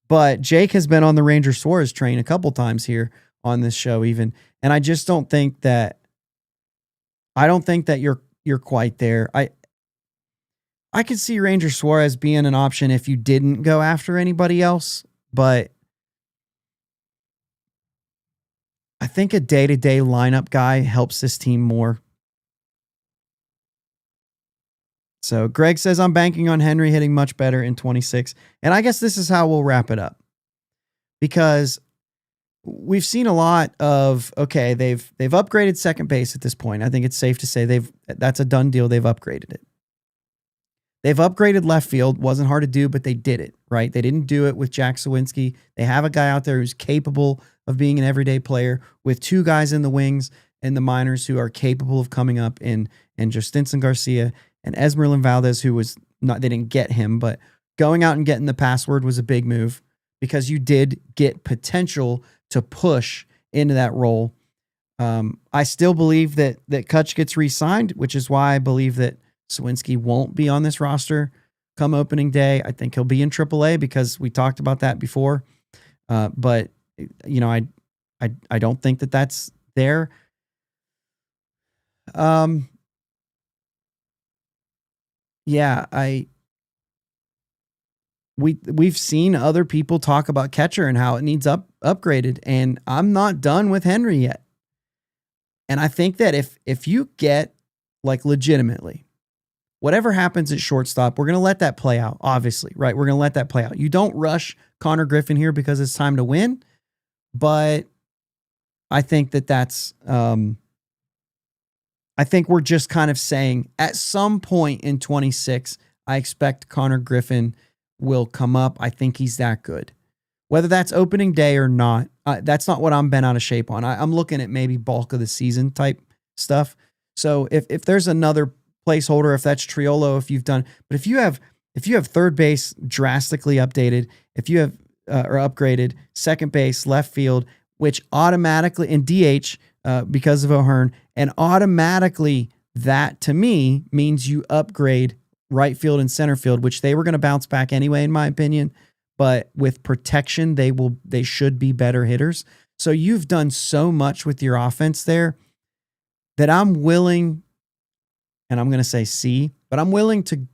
But Jake has been on the Ranger Suarez train a couple times here on this show even. And I just don't think that you're quite there. I could see Ranger Suarez being an option if you didn't go after anybody else, but I think a day-to-day lineup guy helps this team more. So Greg says, I'm banking on Henry hitting much better in 26. And I guess this is how we'll wrap it up. Because we've seen a lot of, okay, they've upgraded second base at this point. I think it's safe to say that's a done deal. They've upgraded it. They've upgraded left field. Wasn't hard to do, but they did it, right? They didn't do it with Jack Sawinski. They have a guy out there who's capable of being an everyday player with two guys in the wings and the minors who are capable of coming up in Justinson Garcia and Esmeralyn Valdez, who was not, they didn't get him, but going out and getting the password was a big move because you did get potential to push into that role. I still believe that Kutch gets re-signed, which is why I believe that Sawinski won't be on this roster come opening day. I think he'll be in AAA because we talked about that before. But I don't think that that's there. Yeah, we've seen other people talk about catcher and how it needs upgraded, and I'm not done with Henry yet. And I think that if you get like legitimately whatever happens at shortstop, we're going to let that play out, obviously, right? We're going to let that play out. You don't rush Connor Griffin here because it's time to win, but I think that's I think we're just kind of saying at some point in 26, I expect Connor Griffin will come up. I think he's that good. Whether that's opening day or not, that's not what I'm bent out of shape on. I'm looking at maybe bulk of the season type stuff. So if there's another placeholder, if that's Triolo, but if you have third base drastically updated, if you have or upgraded second base, left field, which automatically in DH because of O'Hearn, and automatically that to me means you upgrade right field and center field, which they were going to bounce back anyway, in my opinion. But with protection, they should be better hitters. So you've done so much with your offense there that I'm willing, and I'm going to say C, but I'm willing to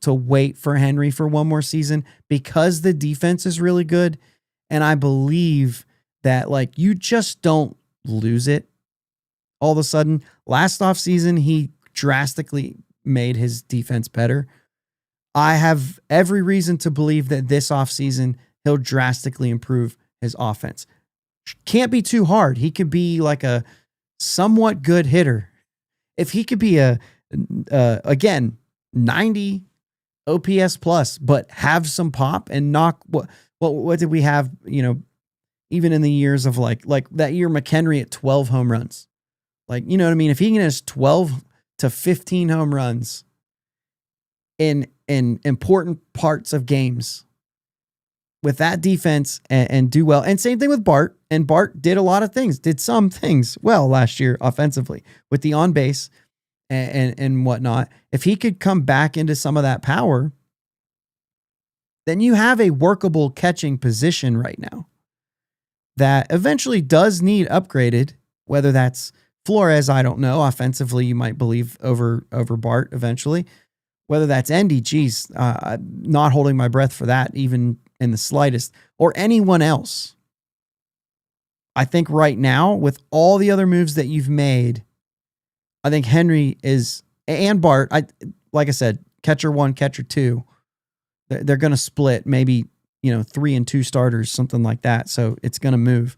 wait for Henry for one more season because the defense is really good. And I believe that like you just don't lose it all of a sudden. Last offseason, he drastically made his defense better. I have every reason to believe that this offseason, he'll drastically improve his offense. Can't be too hard. He could be like a somewhat good hitter. If he could be again, 90 OPS plus, but have some pop and knock what did we have, even in the years of like that year McHenry at 12 home runs. Like, you know what I mean? If he can hit 12 to 15 home runs in important parts of games with that defense and do well. And same thing with Bart. And Bart did a lot of things, did some things well last year offensively with the on base and whatnot. If he could come back into some of that power, then you have a workable catching position right now that eventually does need upgraded, whether that's Flores, I don't know. Offensively, you might believe over Bart eventually. Whether that's Endy, geez, not holding my breath for that even in the slightest, or anyone else. I think right now, with all the other moves that you've made, I think Henry is, and Bart, like I said, catcher 1, catcher 2, they're going to split maybe, 3 and 2 starters, something like that. So it's going to move.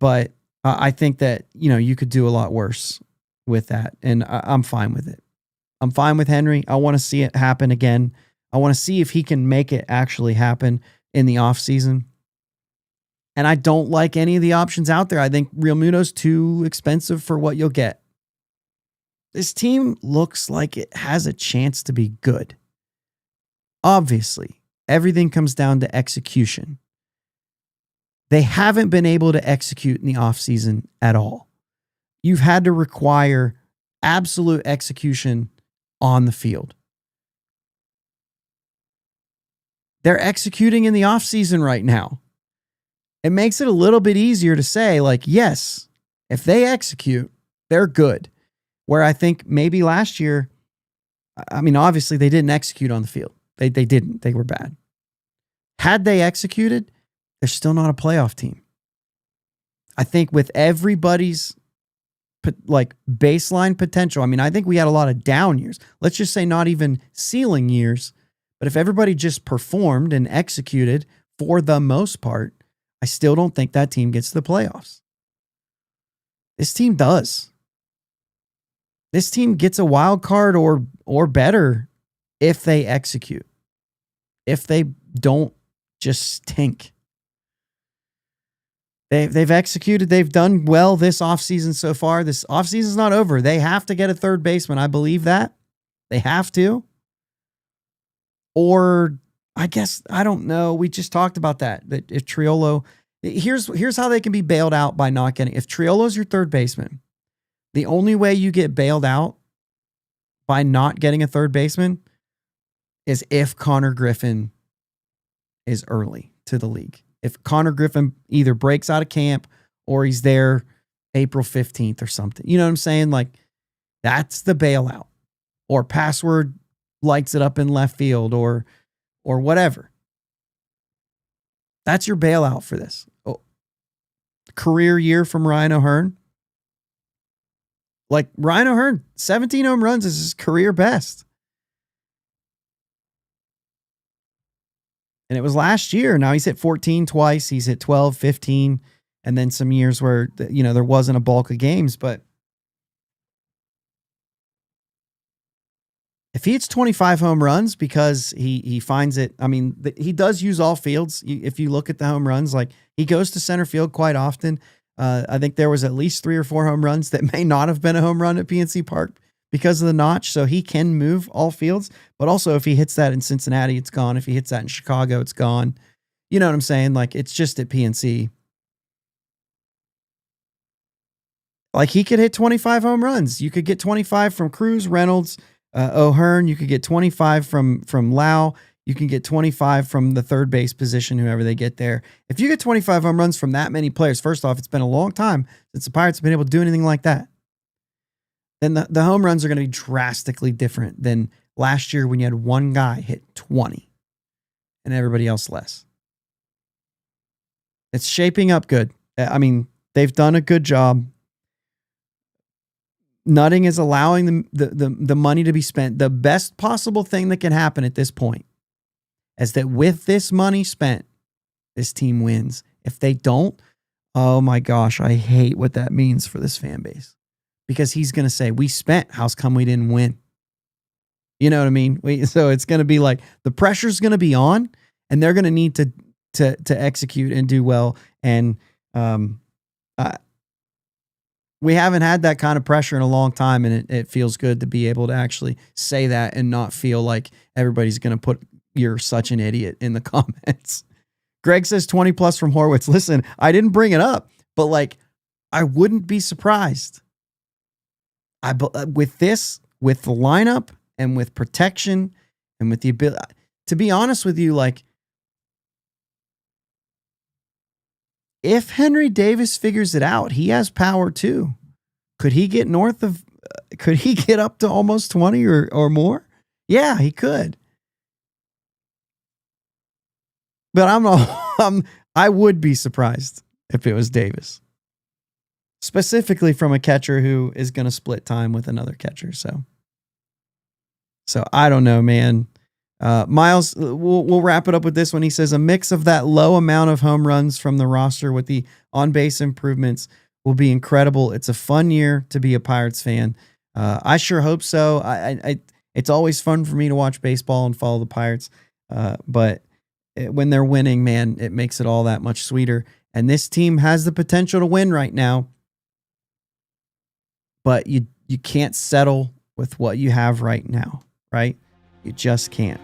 But I think that, you could do a lot worse with that. And I'm fine with it. I'm fine with Henry. I want to see it happen again. I want to see if he can make it actually happen in the offseason. And I don't like any of the options out there. I think Real Muto's too expensive for what you'll get. This team looks like it has a chance to be good. Obviously, everything comes down to execution. They haven't been able to execute in the offseason at all. You've had to require absolute execution on the field. They're executing in the offseason right now. It makes it a little bit easier to say, like, yes, if they execute, they're good. Where I think maybe last year, obviously they didn't execute on the field. They didn't. They were bad. Had they executed, they're still not a playoff team. I think with everybody's baseline potential, I think we had a lot of down years. Let's just say not even ceiling years. But if everybody just performed and executed for the most part, I still don't think that team gets to the playoffs. This team does. This team gets a wild card or better if they execute. If they don't just stink. They've executed. They've done well this offseason so far. This offseason's not over. They have to get a third baseman. I believe that. They have to. Or I guess, I don't know. We just talked about that if Triolo, here's how they can be bailed out by not getting, if Triolo's your third baseman, the only way you get bailed out by not getting a third baseman is if Connor Griffin is early to the league. If Connor Griffin either breaks out of camp or he's there April 15th or something. You know what I'm saying? Like, that's the bailout. Or Password lights it up in left field or whatever. That's your bailout for this. Oh, career year from Ryan O'Hearn. Like, Ryan O'Hearn, 17 home runs is his career best. And it was last year. Now he's hit 14 twice. He's hit 12, 15, and then some years where, there wasn't a bulk of games. But if he hits 25 home runs because he finds it, he does use all fields. If you look at the home runs, like, he goes to center field quite often. I think there was at least 3 or 4 home runs that may not have been a home run at PNC Park because of the notch. So he can move all fields. But also, if he hits that in Cincinnati, it's gone. If he hits that in Chicago, it's gone. You know what I'm saying? Like, it's just at PNC. Like, he could hit 25 home runs. You could get 25 from Cruz, Reynolds, O'Hearn. You could get 25 from Lau. You can get 25 from the third base position, whoever they get there. If you get 25 home runs from that many players, first off, it's been a long time since the Pirates have been able to do anything like that. Then the home runs are going to be drastically different than last year when you had one guy hit 20 and everybody else less. It's shaping up good. They've done a good job. Nutting is allowing the money to be spent. The best possible thing that can happen at this point is that with this money spent, this team wins. If they don't, Oh my gosh, I hate what that means for this fan base. Because he's going to say, we spent, how's come we didn't win? You know what I mean? So it's going to be like the pressure's going to be on, and they're going to need to execute and do well. And we haven't had that kind of pressure in a long time, and it feels good to be able to actually say that and not feel like everybody's going to put "you're such an idiot" in the comments. Greg says 20 plus from Horwitz. Listen, I didn't bring it up, but like, I wouldn't be surprised. With this, with the lineup and with protection and with the ability, to be honest with you, like, if Henry Davis figures it out, he has power too. Could he get could he get up to almost 20 or more? Yeah, he could. But I would be surprised if it was Davis. Specifically from a catcher who is going to split time with another catcher. So I don't know, man. Miles, we'll wrap it up with this one. He says a mix of that low amount of home runs from the roster with the on-base improvements will be incredible. It's a fun year to be a Pirates fan. I sure hope so. It's always fun for me to watch baseball and follow the Pirates. But when they're winning, man, it makes it all that much sweeter. And this team has the potential to win right now. But you can't settle with what you have right now, right? You just can't.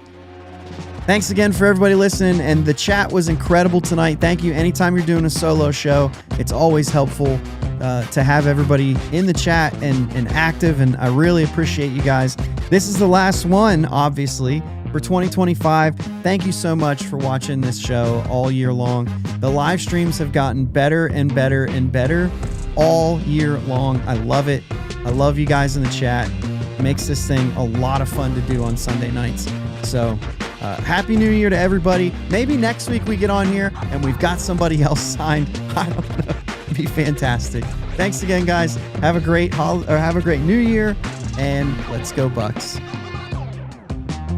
Thanks again for everybody listening. And the chat was incredible tonight. Thank you. Anytime you're doing a solo show, it's always helpful to have everybody in the chat and active. And I really appreciate you guys. This is the last one, obviously, for 2025. Thank you so much for watching this show all year long. The live streams have gotten better and better and better all year long. I love it. I love you guys in the chat. It makes this thing a lot of fun to do on Sunday nights. So Happy New Year to everybody. Maybe next week we get on here and we've got somebody else signed. I don't know. It'd be fantastic. Thanks again, guys. Have a great have a great New Year, and let's go Bucks.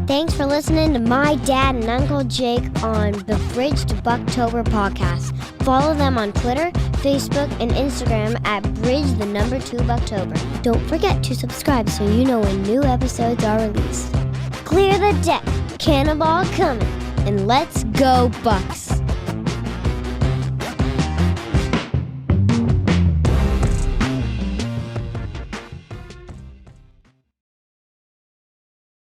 Thanks for listening to my dad and Uncle Jake on the Bridge to Buctober podcast. Follow them on Twitter, Facebook, and Instagram at Bridge2Buctober. Don't forget to subscribe so you know when new episodes are released. Clear the deck, cannonball coming, and let's go Bucks!